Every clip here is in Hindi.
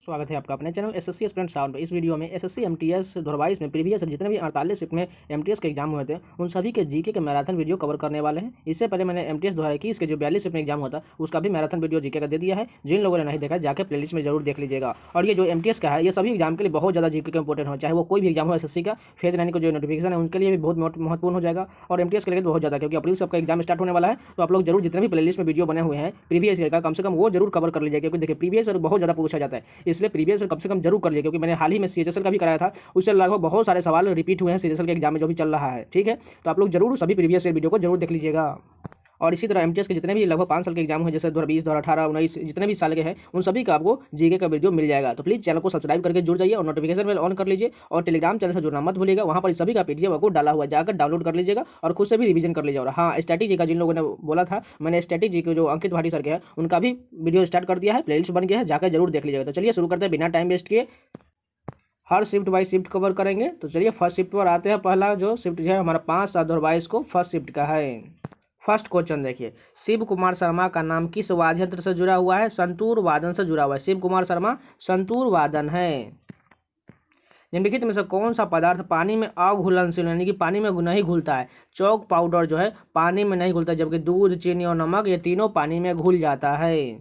स्वागत है आपका अपने चैनल एसएससी एस्पिरेंट साउंड। इस वीडियो में एसएससी एमटीएस 2022 में प्रीवियस जितने भी 48 शिफ्ट में एमटीएस के एग्जाम हुए थे उन सभी के जीके के मैराथन वीडियो कवर करने वाले हैं। इससे पहले मैंने एमटीएस 2021 के जो 42 शिफ्ट में एग्जाम हुआ था उसका भी मैराथन वीडियो जीके का दे दिया है। जिन लोगों ने नहीं देखा जाकर प्लेलिस्ट में जरूर देख लीजिएगा। और ये जो एमटीएस का है ये सभी एग्जाम के लिए बहुत ज़्यादा जीके का इंपॉर्टेंट हो, चाहे वो कोई भी एग्जाम हो एसएससी का। फेज 9 को जो नोटिफिकेशन है उनके लिए भी बहुत महत्वपूर्ण हो जाएगा और एमटीएस के लिए बहुत ज़्यादा, क्योंकि अप्रैल से आपका एग्जाम स्टार्ट होने वाला है। तो आप लोग जरूर जितने भी प्लेलिस्ट में वीडियो बने हुए हैं प्रीवियस ईयर का कम से कम वो जरूर कवर कर लीजिएगा, क्योंकि देखिए प्रीवियस ईयर बहुत ज़्यादा पूछा जाता है, इसलिए प्रीवियस कम से कम जरूर कर लिया। क्योंकि मैंने हाल ही में सीएचएसएल का भी कराया था, उससे लगभग बहुत सारे सवाल रिपीट हुए हैं सीएचएसएल के एग्जाम में जो भी चल रहा है। ठीक है, तो आप लोग जरूर सभी प्रीवियस ईयर वीडियो को जरूर देख लीजिएगा। और इसी तरह एमटीएस के जितने भी लगभग 5 साल के एग्जाम हैं, जैसे 2020, 2018, 2019 जितने भी साल के हैं उन सभी का आपको जीके का वीडियो मिल जाएगा। तो प्लीज़ चैनल को सब्सक्राइब करके जुड़ जाइए और नोटिफिकेशन बेल ऑन कर लीजिए और टेलीग्राम चैनल से जुड़ना मत भूलिएगा। वहाँ पर सभी का पीडीएफ आपको डाला हुआ है, जाकर डाउनलोड कर लीजिएगा और खुद से भी रिवीजन कर लीजिएगा। और हाँ, स्टैटिक का जिन लोगों ने बोला था, मैंने स्टैटिक जी के जो अंकित भाटी सर के हैं उनका भी वीडियो स्टार्ट कर दिया है, प्लेलिस्ट बन गया है, जाकर जरूर देख लीजिएगा। तो चलिए शुरू करते हैं बिना टाइम वेस्ट किए। हर शिफ्ट बाई शिफ्ट कवर करेंगे। तो चलिए फर्स्ट शिफ्ट पर आते हैं। पहला जो शिफ्ट है हमारा 5/7/2022 को फर्स्ट शिफ्ट का है। फर्स्ट क्वेश्चन देखिए, शिव कुमार शर्मा का नाम किस वाद्य यंत्र से जुड़ा हुआ है? संतूर वादन से जुड़ा हुआ है। शिव कुमार शर्मा संतूर वादन है। निम्नलिखित में से कौन सा पदार्थ पानी में अघुलनशील यानी कि पानी में नहीं घुलता है? चौक पाउडर जो है पानी में नहीं घुलता, जबकि दूध, चीनी और नमक ये तीनों पानी में घुल जाता है।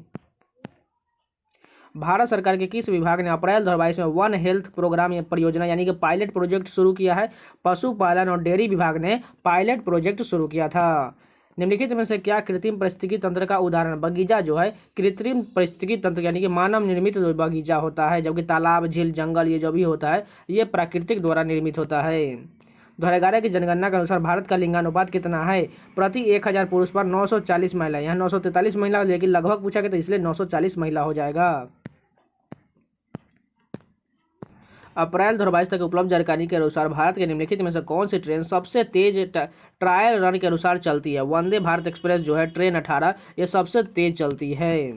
भारत सरकार के किस विभाग ने अप्रैल 2022 में वन हेल्थ प्रोग्राम या परियोजना यानी कि पायलट प्रोजेक्ट शुरू किया है? पशुपालन और डेयरी विभाग ने पायलट प्रोजेक्ट शुरू किया था। निम्नलिखित में से क्या कृत्रिम पारिस्थितिकी तंत्र का उदाहरण? बगीचा जो है कृत्रिम पारिस्थितिकी तंत्र यानी कि मानव निर्मित बगीचा होता है, जबकि तालाब, झील, जंगल ये जो भी होता है ये प्राकृतिक द्वारा निर्मित होता है। 2011 की जनगणना के अनुसार भारत का लिंगानुपात कितना है? प्रति 1000 पुरुष पर 940 महिला। यहाँ 943 महिला, लेकिन लगभग पूछा गया तो इसलिए 940 महिला हो जाएगा। अप्रैल 2022 तक उपलब्ध जानकारी के अनुसार भारत के निम्नलिखित में से कौन सी ट्रेन सबसे तेज ट्रायल रन के अनुसार चलती है? वंदे भारत एक्सप्रेस जो है ट्रेन 18 ये सबसे तेज चलती है।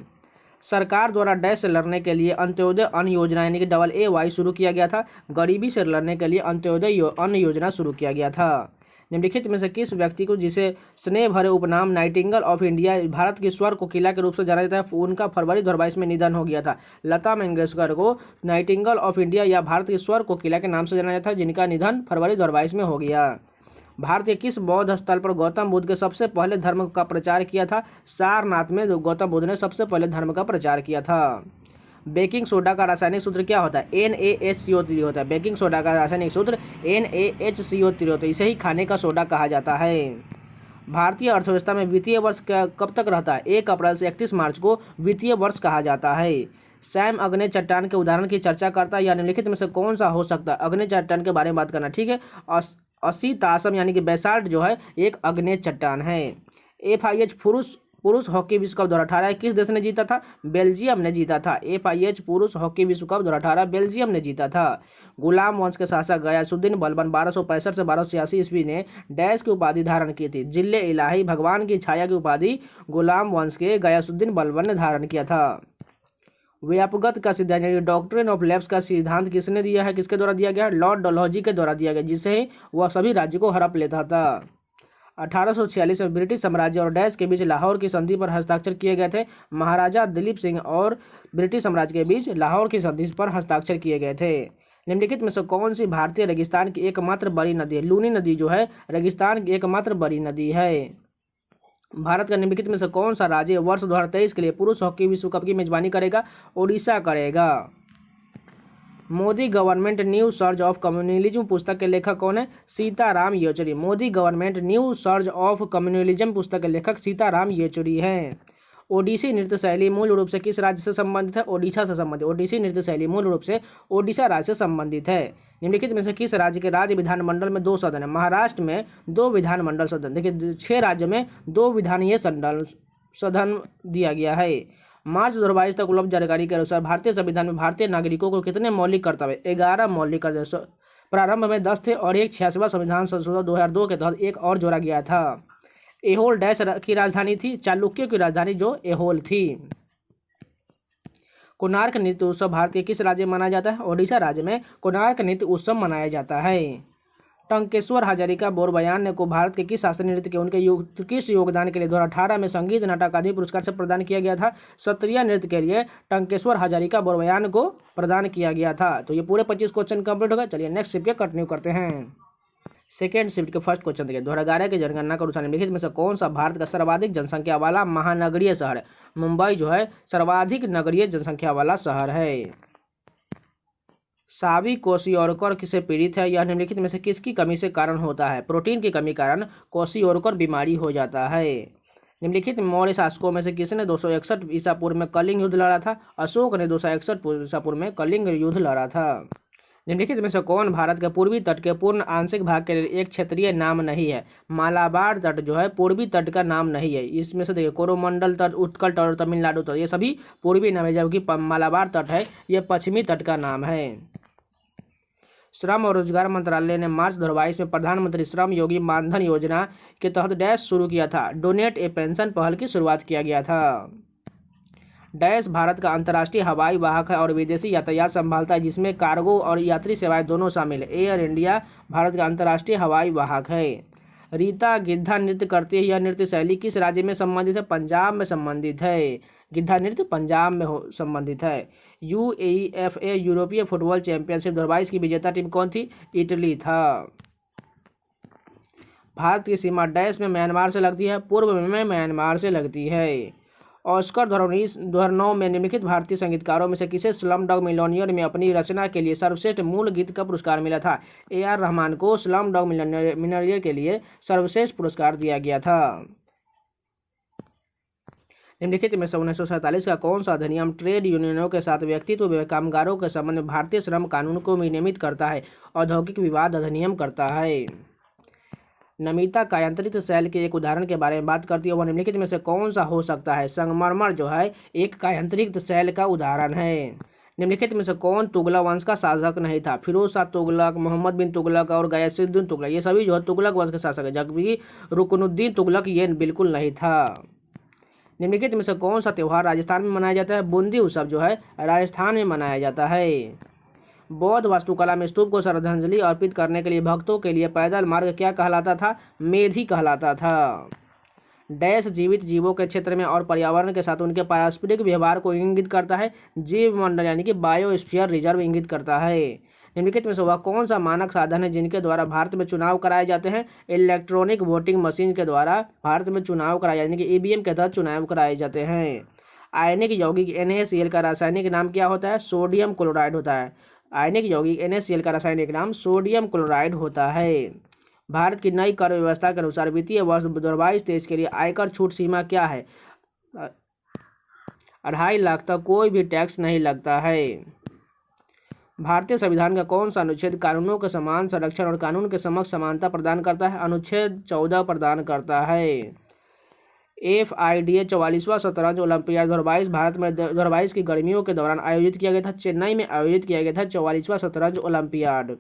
सरकार द्वारा डैश से लड़ने के लिए अंत्योदय अन्न योजना यानी कि AA शुरू किया गया था। गरीबी से लड़ने के लिए अंत्योदय अन्न योजना शुरू किया गया था। निम्नलिखित में से किस व्यक्ति को जिसे स्नेह भरे उपनाम नाइटिंगेल ऑफ इंडिया भारत की स्वर कोकिला के रूप से जाना जाता है उनका फरवरी 2022 में निधन हो गया था? लता मंगेशकर को नाइटिंगेल ऑफ इंडिया या भारत की स्वर कोकिला के नाम से जाना जाता है, जिनका निधन फरवरी 2022 में हो गया। भारत के किस बौद्ध स्थल पर गौतम बुद्ध के सबसे पहले धर्म का प्रचार किया था? सारनाथ में गौतम बुद्ध ने सबसे पहले धर्म का प्रचार किया था। बेकिंग सोडा का रासायनिक सूत्र क्या होता है? NaHCO3 होता है। बेकिंग सोडा का रासायनिक सूत्र NaHCO3 होता है, इसे ही खाने का सोडा कहा जाता है। भारतीय अर्थव्यवस्था में वित्तीय वर्ष कब तक रहता है? 1 अप्रैल से 31 मार्च को वित्तीय वर्ष कहा जाता है। सैम अग्नि चट्टान के उदाहरण की चर्चा करता है या निम्नलिखित में से कौन सा हो सकता है? अग्नि चट्टान के बारे में बात करना। ठीक है, असीतासम यानी कि बेसाल्ट जो है एक अग्नि चट्टान है। FIH पुरुष हॉकी विश्व कप 2018 किस देश ने जीता था? बेल्जियम ने जीता था। FIH पुरुष हॉकी विश्व कप 2018 बेल्जियम ने जीता था। गुलाम वंश के शासक गयासुद्दीन बलबन 1265 से 1286 ईस्वी ने डैश की उपाधि धारण की थी? जिले इलाही भगवान की छाया की उपाधि गुलाम वंश के गयासुद्दीन बलबन ने धारण किया था। व्यापगत का सिद्धांत यानी डॉक्ट्रिन ऑफ लैप्स का सिद्धांत किसने दिया है? किसके द्वारा दिया गया? लॉर्ड डलहौजी के द्वारा दिया गया, जिससे वह सभी राज्य को हड़प लेता था। 1846 में ब्रिटिश साम्राज्य और डैश के बीच लाहौर की संधि पर हस्ताक्षर किए गए थे। महाराजा दिलीप सिंह और ब्रिटिश साम्राज्य के बीच लाहौर की संधि पर हस्ताक्षर किए गए थे। निम्नलिखित में से कौन सी भारतीय रेगिस्तान की एकमात्र बड़ी नदी है? लूनी नदी जो है रेगिस्तान की एकमात्र बड़ी नदी है। भारत का निम्नलिखित में से कौन सा राज्य वर्ष 2023 के लिए पुरुष हॉकी विश्व कप की मेजबानी करेगा? ओडिशा करेगा। Modi government new surge of communalism पुस्तक के लेखक कौन है? Sitaram Yechury. Modi government new surge of communalism पुस्तक के लेखक सीताराम येचुरी हैं। ओडिसी नृत्य शैली मूल रूप से किस राज्य से संबंधित है? ओडिशा से संबंधित। ओडिसी नृत्य शैली मूल रूप से ओडिशा राज्य से संबंधित है। निम्नलिखित में से किस राज्य के राज्य विधानमंडल में 2 सदन है? महाराष्ट्र में 2 विधानमंडल सदन। देखिए 6 राज्य में 2 विधानीय सदन दिया गया है। मार्च 2022 तक उपलब्ध जानकारी के अनुसार भारतीय संविधान में भारतीय नागरिकों को कितने मौलिक कर्तव्य? 11 मौलिक कर्तव्य। प्रारंभ में 10 थे और एक 86वां संविधान संशोधन 2002 के तहत एक और जोड़ा गया था। एहोल डैश की राजधानी थी? चालुक्यों की राजधानी जो एहोल थी। कोणार्क नृत्य उत्सव भारत के किस राज्य में मनाया जाता है? ओडिशा राज्य में कोणार्क नृत्य उत्सव मनाया जाता है। टंकेश्वर हजारिका बोरबयान को भारत के किस शास्त्रीय नृत्य के उनके किस योगदान के लिए 2018 में संगीत नाटक अकादमी पुरस्कार से प्रदान किया गया था? शास्त्रीय नृत्य के लिए टंकेश्वर हजारिका बोरबयान को प्रदान किया गया था। तो ये पूरे 25 क्वेश्चन कंप्लीट हो गए। चलिए नेक्स्ट शिफ्ट के कंटिन्यू करते हैं। सेकेंड शिफ्ट के फर्स्ट क्वेश्चन देखिए, 2011 की जनगणना के अनुसार निम्नलिखित में से कौन सा भारत का सर्वाधिक जनसंख्या वाला महानगरीय शहर है? मुंबई जो है सर्वाधिक नगरीय जनसंख्या वाला शहर है। सावी कोशियोरकर से पीड़ित है। यह निम्नलिखित में से किसकी कमी से कारण होता है? प्रोटीन की कमी कारण कोशियोरकर बीमारी हो जाता है। निम्नलिखित मौर्य शासकों में से किसने 261 ईसा पूर्व में कलिंग युद्ध लड़ा था? अशोक ने 261 ईसा पूर्व में कलिंग युद्ध लड़ा था। निम्नलिखित में से कौन भारत के पूर्वी तट के पूर्ण आंशिक भाग के लिए एक क्षेत्रीय नाम नहीं है? मालाबार तट जो है पूर्वी तट का नाम नहीं है। इसमें से देखिए कोरोमंडल तट, उत्कल तट और तमिलनाडु तट ये सभी पूर्वी नाम है, जबकि मालाबार तट है ये पश्चिमी तट का नाम है। श्रम और रोजगार मंत्रालय ने मार्च 2022 में प्रधानमंत्री श्रम योगी मानधन योजना के तहत डैश शुरू किया था। डोनेट ए पेंशन पहल की शुरुआत किया गया था। डैश भारत का अंतर्राष्ट्रीय हवाई वाहक है और विदेशी यातायात संभालता है, जिसमें कार्गो और यात्री सेवाएं दोनों शामिल है। एयर इंडिया भारत का अंतर्राष्ट्रीय हवाई वाहक है। रीता गिद्धा नृत्य करती है। यह नृत्य शैली किस राज्य में संबंधित है? पंजाब में संबंधित है। गिद्धा नृत्य पंजाब में संबंधित है। UEFA यूरोपीय फुटबॉल चैंपियनशिप 2022 की विजेता टीम कौन थी? इटली था। भारत की सीमा डैश में म्यांमार से लगती है? पूर्व में म्यांमार से लगती है। ऑस्कर 2009 में निम्नलिखित भारतीय संगीतकारों में से किसे स्लम डॉग मिलियनेयर में अपनी रचना के लिए सर्वश्रेष्ठ मूल गीत का पुरस्कार मिला था? AR रहमान को स्लम डॉग मिलियनेयर के लिए सर्वश्रेष्ठ पुरस्कार दिया गया था। निम्नलिखित में से 1947 का कौन सा अधिनियम ट्रेड यूनियनों के साथ व्यक्तित्व व कामगारों के संबंध में भारतीय श्रम कानून को विनियमित करता है? औद्योगिक विवाद अधिनियम करता है। नमिता कायांतरित सेल के एक उदाहरण के बारे में बात करती है। वह निम्नलिखित में से कौन सा हो सकता है? संगमरमर जो है एक कायांतरित सेल का उदाहरण है। निम्नलिखित में से कौन तुगलक वंश का शासक नहीं था? फिरोज शाह तुगलक, मोहम्मद बिन तुगलक और गयासुद्दीन तुगलक ये सभी जो है तुगलक वंश के शासक है, जबकि रुकनुद्दीन तुगलक ये बिल्कुल नहीं था। निम्नलिखित में से कौन सा त्यौहार राजस्थान में मनाया जाता है? बूंदी उत्सव जो है राजस्थान में मनाया जाता है। बौद्ध वास्तुकला में स्तूप को श्रद्धांजलि अर्पित करने के लिए भक्तों के लिए पैदल मार्ग क्या कहलाता था? मेधी कहलाता था। डैश जीवित जीवों के क्षेत्र में और पर्यावरण के साथ उनके पारस्परिक व्यवहार को इंगित करता है? जीव मंडल यानी कि बायोस्फीयर रिजर्व इंगित करता है। निम्नलिखित में से वह कौन सा मानक साधन है जिनके द्वारा भारत में चुनाव कराए जाते हैं? इलेक्ट्रॉनिक वोटिंग मशीन के द्वारा भारत में चुनाव कराए यानी कि EVM के तहत चुनाव कराए जाते हैं। आयनिक यौगिक NaCl का रासायनिक नाम क्या होता है? सोडियम क्लोराइड होता है। आयनिक यौगिक NaCl का रासायनिक नाम सोडियम क्लोराइड होता है। भारत की नई कर व्यवस्था के अनुसार वित्तीय वर्ष 2022-23 के लिए आयकर छूट सीमा क्या है? 2.5 लाख तक कोई भी टैक्स नहीं लगता है। भारतीय संविधान का कौन सा अनुच्छेद कानूनों के समान संरक्षण और कानून के समक्ष समानता प्रदान करता है? अनुच्छेद 14 प्रदान करता है। FIDA 44वां शतरंज ओलंपियाड 2022 भारत में 2022 की गर्मियों के दौरान आयोजित किया गया था। चेन्नई में आयोजित किया गया था 44वां शतरंज ओलंपियाड।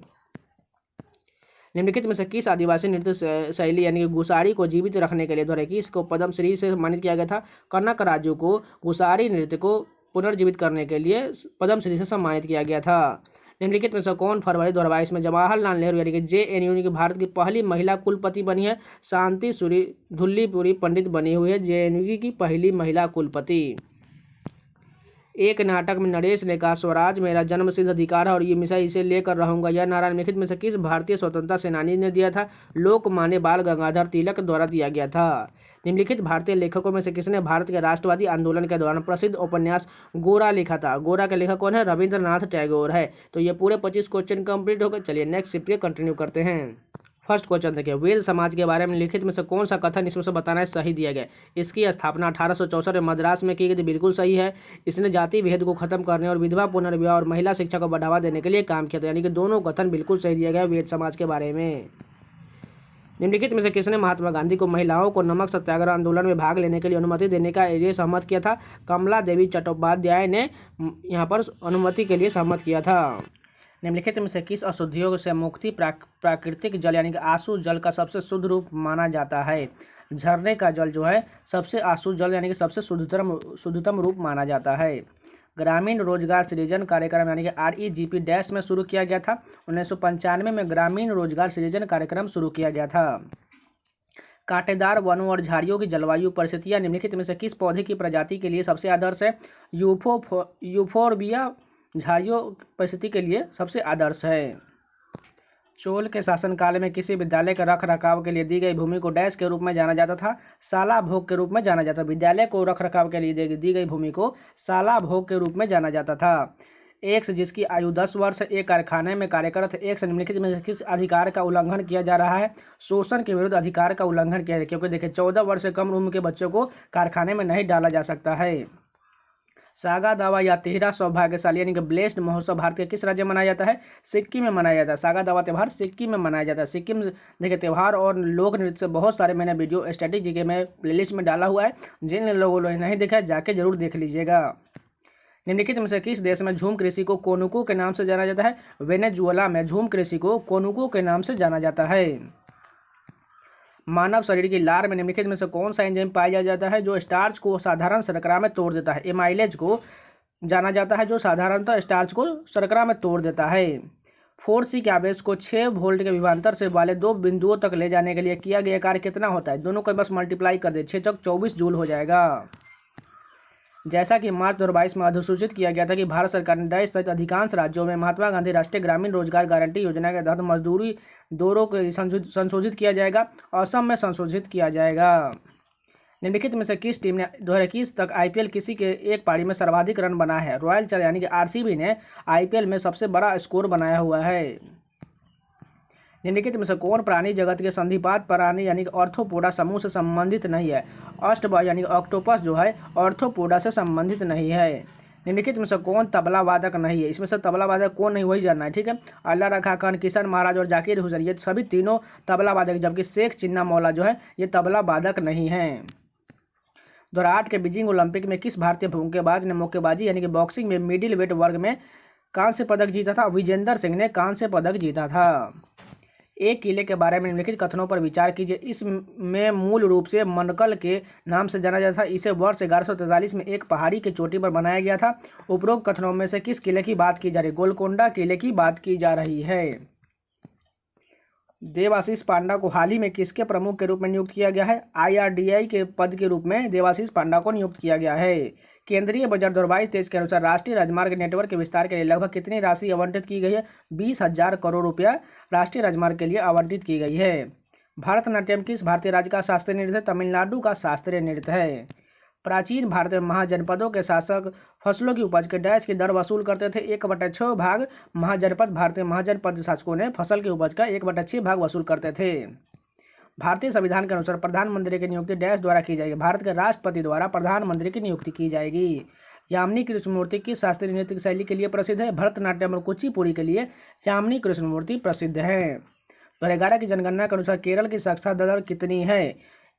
निम्नलिखित में से किस आदिवासी नृत्य शैली यानी कि गुसारी को जीवित रखने के लिए 2021 को पद्मश्री से सम्मानित किया गया था? कनक राजू को गुसारी नृत्य को पुनर्जीवित करने के लिए पद्मश्री से सम्मानित किया गया था। निम्नलिखित में से कौन फरवरी 2022 में जवाहरलाल नेहरू यानी कि JNU की भारत की पहली महिला कुलपति बनी है? शांति सूरी धुल्लीपुरी पंडित बनी हुई है JNU की पहली महिला कुलपति। एक नाटक में नरेश ने कहा स्वराज मेरा जन्मसिद्ध अधिकार है और ये हमेशा इसे लेकर रहूंगा। यह नारा निम्नलिखित में से किस भारतीय स्वतंत्रता सेनानी ने दिया था? लोकमान्य बाल गंगाधर तिलक द्वारा दिया गया था। निम्नलिखित भारतीय लेखकों में से किसने भारत के राष्ट्रवादी आंदोलन के दौरान प्रसिद्ध उपन्यास गोरा लिखा था? गोरा के लेखक कौन है? रविंद्रनाथ टैगोर है। तो ये पूरे 25 क्वेश्चन कंप्लीट हो गए। चलिए नेक्स्ट शिफ्ट कंटिन्यू करते हैं। फर्स्ट क्वेश्चन देखिए, वेद समाज के बारे में लिखित में से कौन सा कथन इसमें से बताना है सही दिया गया? इसकी स्थापना 1864 में मद्रास में की गई थी, बिल्कुल सही है। इसने जाति भेद को खत्म करने और विधवा पुनर्विवाह और महिला शिक्षा को बढ़ावा देने के लिए काम किया था, यानी कि दोनों कथन बिल्कुल सही दिया गया वेद समाज के बारे में। निम्नलिखित में से किसने महात्मा गांधी को महिलाओं को नमक सत्याग्रह आंदोलन में भाग लेने के लिए अनुमति देने का लिए सहमत किया था? कमला देवी चट्टोपाध्याय ने यहाँ पर अनुमति के लिए सहमत किया था। निम्नलिखित में से किस अशुद्धियों से मुक्ति प्राकृतिक जल यानी कि आशु जल का सबसे शुद्ध रूप माना जाता है? झरने का जल जो है सबसे आशु जल यानी कि सबसे शुद्धतम रूप माना जाता है। ग्रामीण रोजगार सृजन कार्यक्रम यानी कि REGP डैश में शुरू किया गया था? 1995 में ग्रामीण रोजगार सृजन कार्यक्रम शुरू किया गया था। कांटेदार वनों और झाड़ियों की जलवायु परिस्थितियां निम्नलिखित में से किस पौधे की प्रजाति के लिए सबसे आदर्श है? यूफोरबिया झाड़ियों परिस्थिति के लिए सबसे आदर्श है। चोल के शासनकाल में किसी विद्यालय के रख रखाव के लिए दी गई भूमि को डैश के रूप में जाना जाता था? साला भोग के रूप में जाना जाता था। विद्यालय को रख रखाव के लिए दी गई भूमि को साला भोग के रूप में जाना जाता था। एक से जिसकी आयु 10 वर्ष एक कारखाने में कार्यरत एक से निम्नलिखित में किस अधिकार का उल्लंघन किया जा रहा है? शोषण के विरुद्ध अधिकार का उल्लंघन किया है, क्योंकि देखिए 14 वर्ष से कम उम्र के बच्चों को कारखाने में नहीं डाला जा सकता है। सागा दावा या तिहरा सौभाग्यशाली यानी कि ब्लेस्ड महोत्सव भारत के किस राज्य में मनाया जाता है? सिक्किम में मनाया जाता है। सागा दावा त्यौहार सिक्किम में मनाया जाता है। सिक्किम देखिए त्यौहार और लोक नृत्य से बहुत सारे मैंने वीडियो स्टैटिक जी के में प्लेलिस्ट में डाला हुआ है, जिन लोगों ने नहीं देखा है जाके जरूर देख लीजिएगा। निम्नलिखित में से किस देश में झूम कृषि को कोनुको के नाम से जाना जाता है? वेनेजुएला में झूम कृषि को कोनुको के नाम से जाना जाता है। मानव शरीर की लार में निम्नलिखित में से कौन सा एंजाइम पाया जाता है जो स्टार्च को साधारण शर्करा में तोड़ देता है? एमाइलेज को जाना जाता है जो साधारणतः स्टार्च को शर्करा में तोड़ देता है। 4C के आवेश को 6 वोल्ट के विभवांतर से वाले दो बिंदुओं तक ले जाने के लिए किया गया कार्य कितना होता है? दोनों को बस मल्टीप्लाई कर दे, 6 चौक 24 जूल हो जाएगा। जैसा कि मार्च 2022 में अधिसूचित किया गया था कि भारत सरकार ने डैश सहित अधिकांश राज्यों में महात्मा गांधी राष्ट्रीय ग्रामीण रोजगार गारंटी योजना के तहत मजदूरी दरों को संशोधित किया जाएगा। असम में संशोधित किया जाएगा। निम्नलिखित में से किस टीम ने 2021 तक IPL किसी के एक पारी में सर्वाधिक रन बनाया है? रॉयल चैलेंजर्स यानी कि RCB ने IPL में सबसे बड़ा स्कोर बनाया हुआ है। निम्नलिखित में से कौन प्राणी जगत के संधिपात प्राणी यानी कि ऑर्थोपोडा समूह से संबंधित नहीं है? अष्टभुज यानी ऑक्टोपस जो है ऑर्थोपोडा से संबंधित नहीं है। निम्नलिखित में से कौन तबला वादक नहीं है? इसमें से तबला वादक कौन नहीं वही जानना है, ठीक है। अल्लाह रखा खान, किशन महाराज और जाकिर हुसैन ये सभी तीनों तबला वादक, जबकि शेख चिन्ना मौला जो है ये तबला वादक नहीं है। 2008 के बीजिंग ओलंपिक में किस भारतीय मुक्केबाज ने मुक्केबाजी यानी कि बॉक्सिंग में मिडिल वेट वर्ग में कांस्य पदक जीता था? विजेंदर सिंह ने कांस्य पदक जीता था। एक किले के बारे में निम्नलिखित कथनों पर विचार कीजिए। इसमें मूल रूप से मनकल के नाम से जाना जाता था। इसे वर्ष 1143 में एक पहाड़ी की चोटी पर बनाया गया था। उपरोक्त कथनों में से किस किले की बात की जा रही है? गोलकोंडा किले की बात की जा रही है। देवाशीष पांडा को हाल ही में किसके प्रमुख के रूप में नियुक्त किया गया है? IRDAI के पद के रूप में देवाशीष पांडा को नियुक्त किया गया है। केंद्रीय बजट 2022-23 के अनुसार राष्ट्रीय राजमार्ग नेटवर्क के विस्तार के लिए लगभग कितनी राशि आवंटित की गई है? 20,000 करोड़ रुपया राष्ट्रीय राजमार्ग के लिए आवंटित की गई है। भारतनाट्यम किस भारतीय राज्य का शास्त्रीय नृत्य है? तमिलनाडु का शास्त्रीय नृत्य है। प्राचीन भारत में महाजनपदों के शासक फसलों की उपज के डैश की दर वसूल करते थे? 1/6 भाग महाजनपद। भारतीय महाजनपद शासकों ने फसल की उपज का 1/6 भाग वसूल करते थे। भारतीय संविधान के अनुसार प्रधानमंत्री की नियुक्ति डैश द्वारा की जाएगी? भारत के राष्ट्रपति द्वारा प्रधानमंत्री की नियुक्ति की जाएगी। यामिनी कृष्णमूर्ति किस शास्त्रीय नृत्य शैली के लिए प्रसिद्ध है? भरतनाट्यम और कुचिपुड़ी के लिए यामिनी कृष्णमूर्ति प्रसिद्ध है। 2011 की जनगणना के अनुसार केरल की साक्षरता दर कितनी है?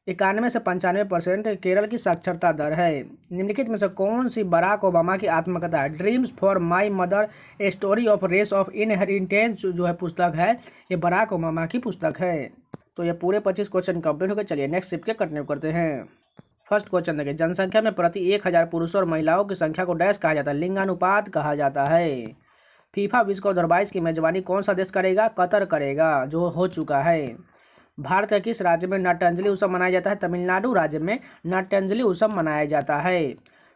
91 से 95% केरल की साक्षरता दर है। निम्नलिखित में से कौन सी बराक ओबामा की आत्मकथा है? Dreams for my mother a story of race of inheritance जो है पुस्तक है, ये बराक ओबामा की पुस्तक है। तो ये पूरे 25 क्वेश्चन कंप्लीट हो गए। चलिए नेक्स्ट शिफ्ट के कंटिन्यू करते हैं। फर्स्ट क्वेश्चन देखिए, जनसंख्या में प्रति 1000 पुरुषों और महिलाओं की संख्या को डैश कहा जाता है? लिंगानुपात कहा जाता है। फीफा विश्व कप 2022 की मेजबानी कौन सा देश करेगा? कतर करेगा, जो हो चुका है। भारत के किस राज्य में नाट्यांजलि उत्सव मनाया जाता है? तमिलनाडु राज्य में नाट्यांजलि उत्सव मनाया जाता है।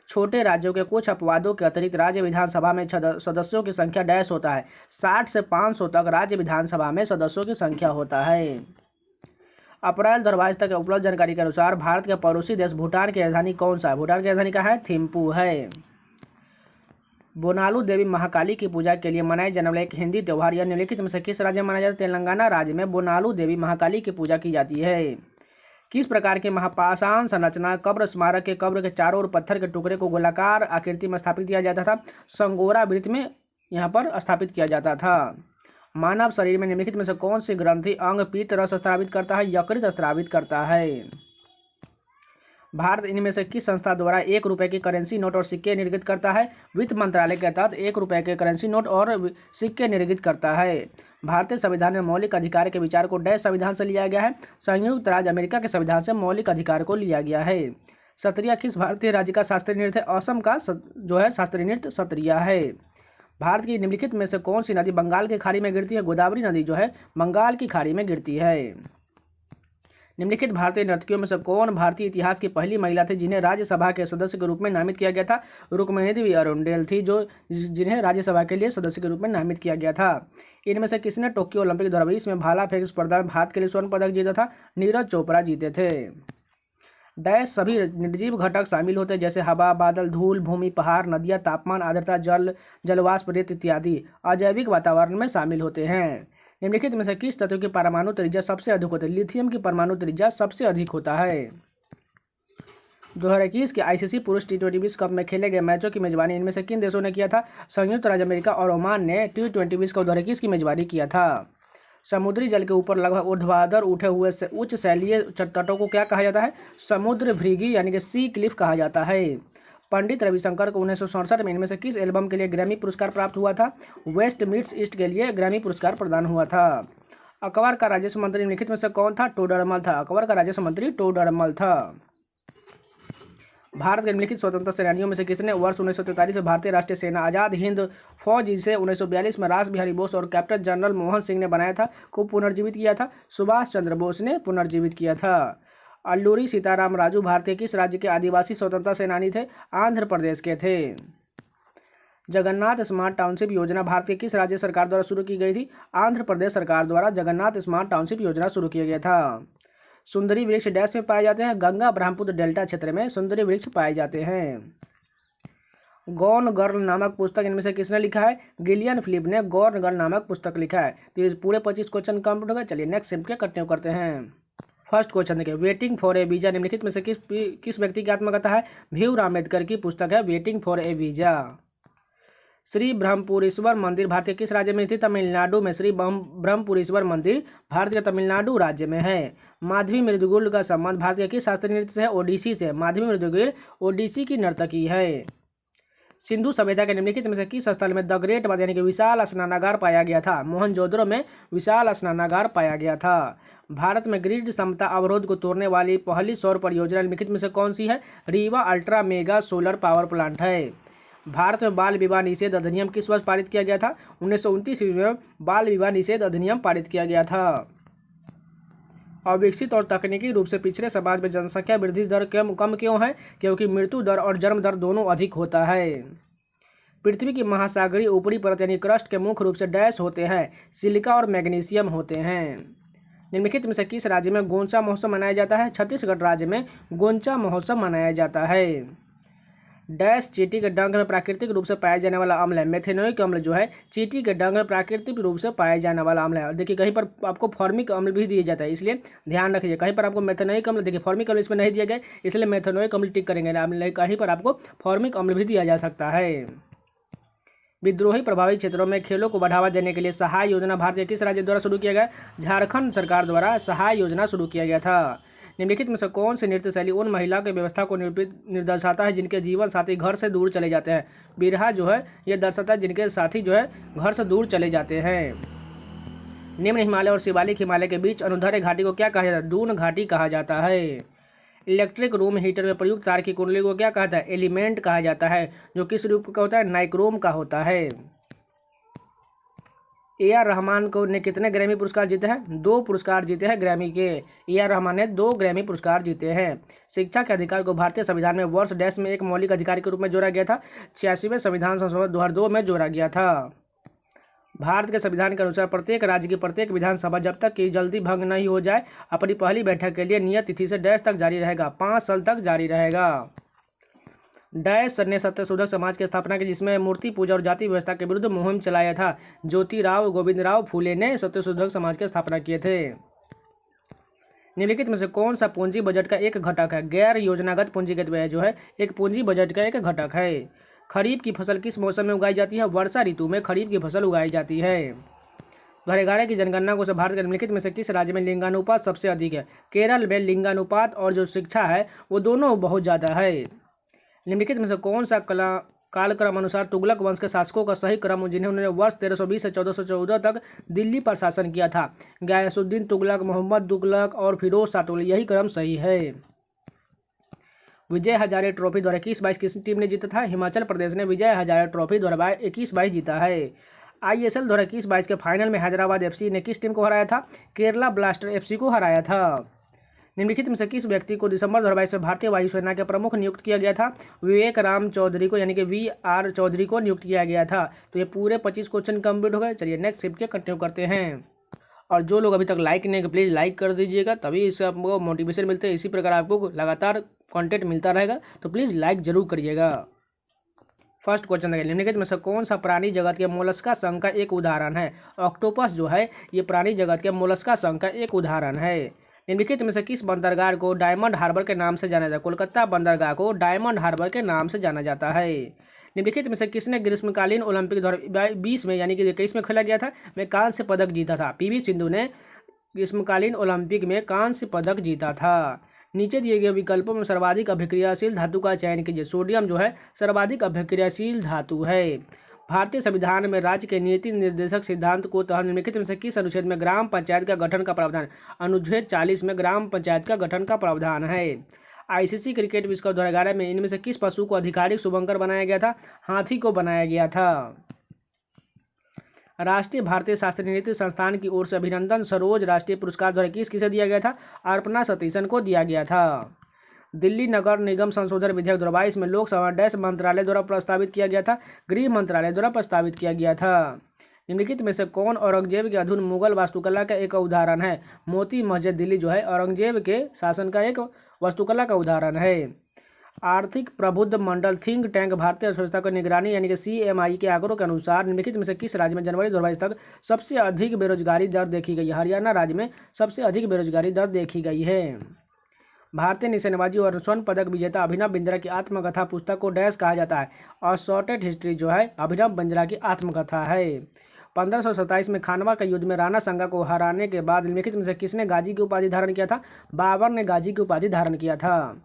छोटे राज्यों के कुछ अपवादों के अतिरिक्त राज्य विधानसभा में सदस्यों की संख्या डैश होता है? 60 से 500 तक राज्य विधानसभा में सदस्यों की संख्या होता है। अप्रैल 2022 तक उपलब्ध जानकारी के अनुसार भारत के पड़ोसी देश भूटान की राजधानी कौन सा है? भूटान की राजधानी कहाँ है? थिम्पू है। बोनालू देवी महाकाली की पूजा के लिए मनाए जाने वाला एक हिंदी त्यौहार यह निम्नलिखित में से किस राज्य में मनाया जाता है? तेलंगाना राज्य में बोनालू देवी महाकाली की पूजा की जाती है। किस प्रकार की महापाषाण संरचना कब्र स्मारक के कब्र के चारों ओर पत्थर के टुकड़े को गोलाकार आकृति में स्थापित किया जाता था? संगोरा वृत्त में यहाँ पर स्थापित किया जाता था। मानव शरीर में निम्नलिखित में से कौन सी ग्रंथि अंग पित्त रस स्रावित करता है? यकृत स्रावित करता है। भारत इनमें से किस संस्था द्वारा 1 रुपये की करेंसी नोट और सिक्के निर्गत करता है? वित्त मंत्रालय के तहत 1 रुपये के करेंसी नोट और सिक्के निर्गत करता है। भारतीय संविधान में मौलिक अधिकार के विचार को डैश संविधान से लिया गया है? संयुक्त राज्य अमेरिका के संविधान से मौलिक अधिकार को लिया गया है। सत्रिया किस भारतीय राज्य का शास्त्रीय नृत्य है? असम का जो है शास्त्रीय नृत्य सत्रिया है। भारत की निम्नलिखित में से कौन सी नदी बंगाल की खाड़ी में गिरती है? गोदावरी नदी जो है बंगाल की खाड़ी में गिरती है। निम्नलिखित भारतीय नर्तकियों में से कौन भारतीय इतिहास की पहली महिला थी जिन्हें राज्यसभा के सदस्य के रूप में नामित किया गया था? रुक्मिणी देवी अरुंडेल थी जिन्हें राज्यसभा के लिए सदस्य के रूप में नामित किया गया था। इनमें से किसने टोक्यो ओलंपिक 2020 में भाला फेंक स्पर्धा में भारत के लिए स्वर्ण पदक जीता था? नीरज चोपड़ा जीते थे। डैश सभी निर्जीव घटक शामिल होते हैं जैसे हवा, बादल, धूल, भूमि, पहाड़, नदियाँ, तापमान, आर्द्रता, जलवाष्प, रेत इत्यादि अजैविक वातावरण में शामिल होते हैं। निम्नलिखित में से किस तत्व की परमाणु त्रिज्या सबसे अधिक होती है? लिथियम की परमाणु त्रिज्या सबसे अधिक होता है। 2021 के आईसीसी पुरुष T20 विश्व कप में खेले गए मैचों की मेजबानी इनमें से किन देशों ने किया था? संयुक्त राज्य अमेरिका और ओमान ने T20 विश्व कप 2021 की मेजबानी किया था। समुद्री जल के ऊपर लगभग ऊर्ध्वाधर उठे हुए उच्च शैलीय तटों को क्या कहा जाता है? समुद्र भृगी यानी कि सी क्लिफ कहा जाता है। पंडित रविशंकर को 1967 में इनमें से किस एल्बम के लिए ग्रैमी पुरस्कार प्राप्त हुआ था? वेस्ट मीट्स ईस्ट के लिए ग्रैमी पुरस्कार प्रदान हुआ था। अकबर का राजस्व मंत्री निम्नलिखित में से कौन था? टोडरमल था। अकबर का राजस्व मंत्री टोडरमल था। भारत के निम्नलिखित स्वतंत्रता सेनानियों में से किसने वर्ष 1943 में भारतीय राष्ट्रीय सेना आजाद हिंद फौज जिसे 1942 में रास बिहारी बोस और कैप्टन जनरल मोहन सिंह ने बनाया था को पुनर्जीवित किया था? सुभाष चंद्र बोस ने पुनर्जीवित किया था। अल्लूरी सीताराम राजू भारतीय किस राज्य के आदिवासी स्वतंत्रता सेनानी थे? आंध्र प्रदेश के थे। जगन्नाथ स्मार्ट टाउनशिप योजना भारत के किस राज्य सरकार द्वारा शुरू की गई थी? आंध्र प्रदेश सरकार द्वारा जगन्नाथ स्मार्ट टाउनशिप योजना शुरू किया गया था। सुंदरी वृक्ष डैश में पाए जाते हैं? गंगा ब्रह्मपुत्र डेल्टा क्षेत्र में सुंदरी वृक्ष पाए जाते हैं। गॉन गर्ल नामक पुस्तक इनमें से किसने लिखा है? गिलियन फिलिप ने गॉन गर्ल नामक पुस्तक लिखा है। तो ये पूरे 25 क्वेश्चन कंप्लीट हो गए। चलिए नेक्स्ट शिफ्ट के कंटिन्यू करते हैं। फर्स्ट क्वेश्चन देखिए, वेटिंग फॉर ए वीजा निम्नलिखित में से किस व्यक्ति की आत्मकथा है? भीमराव अम्बेडकर की पुस्तक है waiting for a visa. Shri Brahmapureshwar मंदिर भारत के किस राज्य में स्थित? तमिलनाडु में। श्री ब्रह्मपुरेश्वर मंदिर भारत के तमिलनाडु राज्य में है। माधवी मृदुगुल का संबंध भारत के किस शास्त्रीय नृत्य से है? ओडिसी से। माधवी मृदुगुल ओडिसी की नर्तकी है। सिंधु सभ्यता के निम्नलिखित में से किस स्थल में द ग्रेट बाथ यानी कि विशाल स्नानागार पाया गया था? मोहनजोदड़ो में विशाल स्नानागार पाया गया था। भारत में ग्रिड क्षमता अवरोध को तोड़ने वाली पहली सौर परियोजना निम्नलिखित में से कौन सी है? Rewa ultra mega solar power plant है। भारत में बाल विवाह निषेध अधिनियम किस वर्ष पारित किया गया था? 1929 में बाल विवाह निषेध अधिनियम पारित किया गया था। अविकसित और तकनीकी रूप से पिछड़े समाज में जनसंख्या वृद्धि दर कम क्यों है? क्योंकि मृत्यु दर और जन्म दर दोनों अधिक होता है। पृथ्वी की महासागरीय ऊपरी परत यानी क्रस्ट के मुख्य रूप से डैश होते हैं? सिलिका और मैग्नीशियम होते हैं। निम्नलिखित में से किस राज्य में गोंचा महोत्सव मनाया जाता है? छत्तीसगढ़ राज्य में गोंचा महोत्सव मनाया जाता है। डैश चींटी के डंक में प्राकृतिक रूप से पाया जाने वाला अम्ल है? मेथेनोइक अम्ल जो है चींटी के डंक में प्राकृतिक रूप से पाया जाने वाला अम्ल है। देखिए कहीं पर आपको फॉर्मिक अम्ल भी दिया जाता है, इसलिए ध्यान रखिए। कहीं पर आपको मेथेनोइक अम्ल, देखिए फॉर्मिक अम्ल इसमें नहीं दिया गया इसलिए मेथेनोइक अम्ल टिक करेंगे। कहीं पर आपको फॉर्मिक अम्ल भी दिया जा सकता है। विद्रोही प्रभावित क्षेत्रों में खेलों को बढ़ावा देने के लिए सहाय योजना भारत के किस राज्य द्वारा शुरू किया गया? झारखंड सरकार द्वारा सहाय योजना शुरू किया गया था। निम्नलिखित में से कौन सी नृत्य शैली उन महिलाओं की व्यवस्था को निर्दर्शाता है जिनके जीवन साथी घर से दूर चले जाते हैं? बिरहा जो है यह दर्शाता है जिनके साथी जो है घर से दूर चले जाते हैं। निम्न हिमालय और शिवालिक हिमालय के बीच अनुदैर्ध्य घाटी को क्या कहा जाता है? दून घाटी कहा जाता है। इलेक्ट्रिक रूम हीटर में प्रयुक्त तार की कुंडली को क्या कहता है? एलिमेंट कहा जाता है, जो किस रूप का होता है? नाइक्रोम का होता है। AR रहमान को ने कितने ग्रैमी पुरस्कार जीते हैं? 2 पुरस्कार जीते हैं ग्रैमी के। AR रहमान ने 2 ग्रैमी पुरस्कार जीते हैं। शिक्षा के अधिकार को भारतीय संविधान में वर्ष डैश में एक मौलिक अधिकार के रूप में जोड़ा गया था? 86वें संविधान संशोधन 2002 में जोड़ा गया था। भारत के संविधान के अनुसार प्रत्येक राज्य की प्रत्येक विधानसभा जब तक कि जल्दी भंग नहीं हो जाए अपनी पहली बैठक के लिए नियत तिथि से डैश तक जारी रहेगा? 5 साल तक जारी रहेगा। डैश ने सत्यशोधक समाज की स्थापना की जिसमें मूर्ति पूजा और जाति व्यवस्था के विरुद्ध मुहिम चलाया था? ज्योतिराव गोविंदराव फूले ने सत्यशोधक समाज की स्थापना किए थे। निम्नलिखित में से कौन सा पूंजी बजट का एक घटक है? गैर योजनागत पूंजीगत व्यय जो है एक पूंजी बजट का एक घटक है। खरीफ की फसल किस मौसम में उगाई जाती है? वर्षा ऋतु में खरीफ की फसल उगाई जाती है। 2011 की जनगणना को भारत के निम्नलिखित में से किस राज्य में लिंगानुपात सबसे अधिक है? केरल में लिंगानुपात और जो शिक्षा है वो दोनों बहुत ज़्यादा है। निम्नलिखित में से कौन सा कालक्रम अनुसार तुगलक वंश के शासकों का सही क्रम जिन्हें उन्होंने वर्ष 1320 से 1414 तक दिल्ली पर शासन किया था? गयासुद्दीन तुगलक, मोहम्मद तुगलक और फिरोज शाह तुगलक, यही क्रम सही है। विजय हजारे ट्रॉफी 2021-22 किस टीम ने जीता था? हिमाचल प्रदेश ने विजय हजारे ट्रॉफी 2021-22 जीता है। ISL 2021-22 के फाइनल में हैदराबाद FC ने किस टीम को हराया था? केरला ब्लास्टर FC को हराया था। निम्नलिखित में से किस व्यक्ति को दिसंबर 2022 में भारतीय वायुसेना के प्रमुख नियुक्त किया गया था? विवेक राम चौधरी को, यानी कि VR चौधरी को नियुक्त किया गया था। तो ये पूरे 25 क्वेश्चन कंप्लीट हो गए। चलिए नेक्स्ट शिफ्ट के कंटिन्यू करते हैं। और जो लोग अभी तक लाइक नहीं किए प्लीज़ लाइक कर दीजिएगा, तभी इससे आपको मोटिवेशन मिलते हैं। इसी प्रकार आपको लगातार कंटेंट मिलता रहेगा, तो प्लीज़ लाइक जरूर करिएगा। फर्स्ट क्वेश्चन देखिए, निम्नलिखित में से कौन सा प्राणी जगत के मोलस्का संघ का एक उदाहरण है? ऑक्टोपस जो है ये प्राणी जगत के मोलस्का संघ का एक उदाहरण है। निम्नलिखित में से किस बंदरगाह को डायमंड हार्बर के नाम से जाना जाता है? कोलकाता बंदरगाह को डायमंड हार्बर के नाम से जाना जाता है। निम्नलिखित में से किसने ग्रीष्मकालीन ओलंपिक 2020 में, यानी कि 21 में खेला गया था, में कांस्य पदक जीता था? PV सिंधु ने ग्रीष्मकालीन ओलंपिक में कांस्य पदक जीता था। नीचे दिए गए विकल्पों में सर्वाधिक अभिक्रियाशील धातु का चयन कीजिए। सोडियम जो है सर्वाधिक अभिक्रियाशील धातु है। भारतीय संविधान में राज्य के नीति निर्देशक सिद्धांत को तहत निम्नलिखित में से किस अनुच्छेद में ग्राम पंचायत का गठन का प्रावधान? अनुच्छेद 40 में ग्राम पंचायत का गठन का प्रावधान है। ICC क्रिकेट विश्व कप 2011 में इनमें से किस पशु को आधिकारिक शुभंकर बनाया गया था? हाथी को बनाया गया था। राष्ट्रीय भारतीय शास्त्रीय नृत्य संस्थान की ओर से अभिनंदन सरोज राष्ट्रीय पुरस्कार 2021 किसे दिया गया था? अर्पणा सतीशन को दिया गया था। दिल्ली नगर निगम संशोधन विधेयक 2022 में लोकसभा डैश मंत्रालय द्वारा प्रस्तावित किया गया था? गृह मंत्रालय द्वारा प्रस्तावित किया गया था। निम्नलिखित में से कौन औरंगजेब के अधून मुगल वास्तुकला का एक उदाहरण है? मोती मस्जिद दिल्ली जो है औरंगजेब के शासन का एक वास्तुकला का उदाहरण है। आर्थिक प्रबुद्ध मंडल थिंक टैंक भारतीय अर्थव्यवस्था की निगरानी, यानी कि CMI के आंकड़ों के अनुसार निम्नलिखित में से किस राज्य में जनवरी 2022 तक सबसे अधिक बेरोजगारी दर देखी गई? हरियाणा राज्य में सबसे अधिक बेरोजगारी दर देखी गई है। भारतीय निशानेबाजी और स्वर्ण पदक विजेता अभिनव बिंद्रा की आत्मकथा पुस्तक को डैश कहा जाता है? और शॉर्टेड हिस्ट्री जो है अभिनव बिंद्रा की आत्मकथा है। 1527 में खानवा के युद्ध में राणा संगा को हराने के बाद निम्नलिखित में से किसने गाजी की उपाधि धारण किया था? बाबर ने गाजी की उपाधि धारण किया था।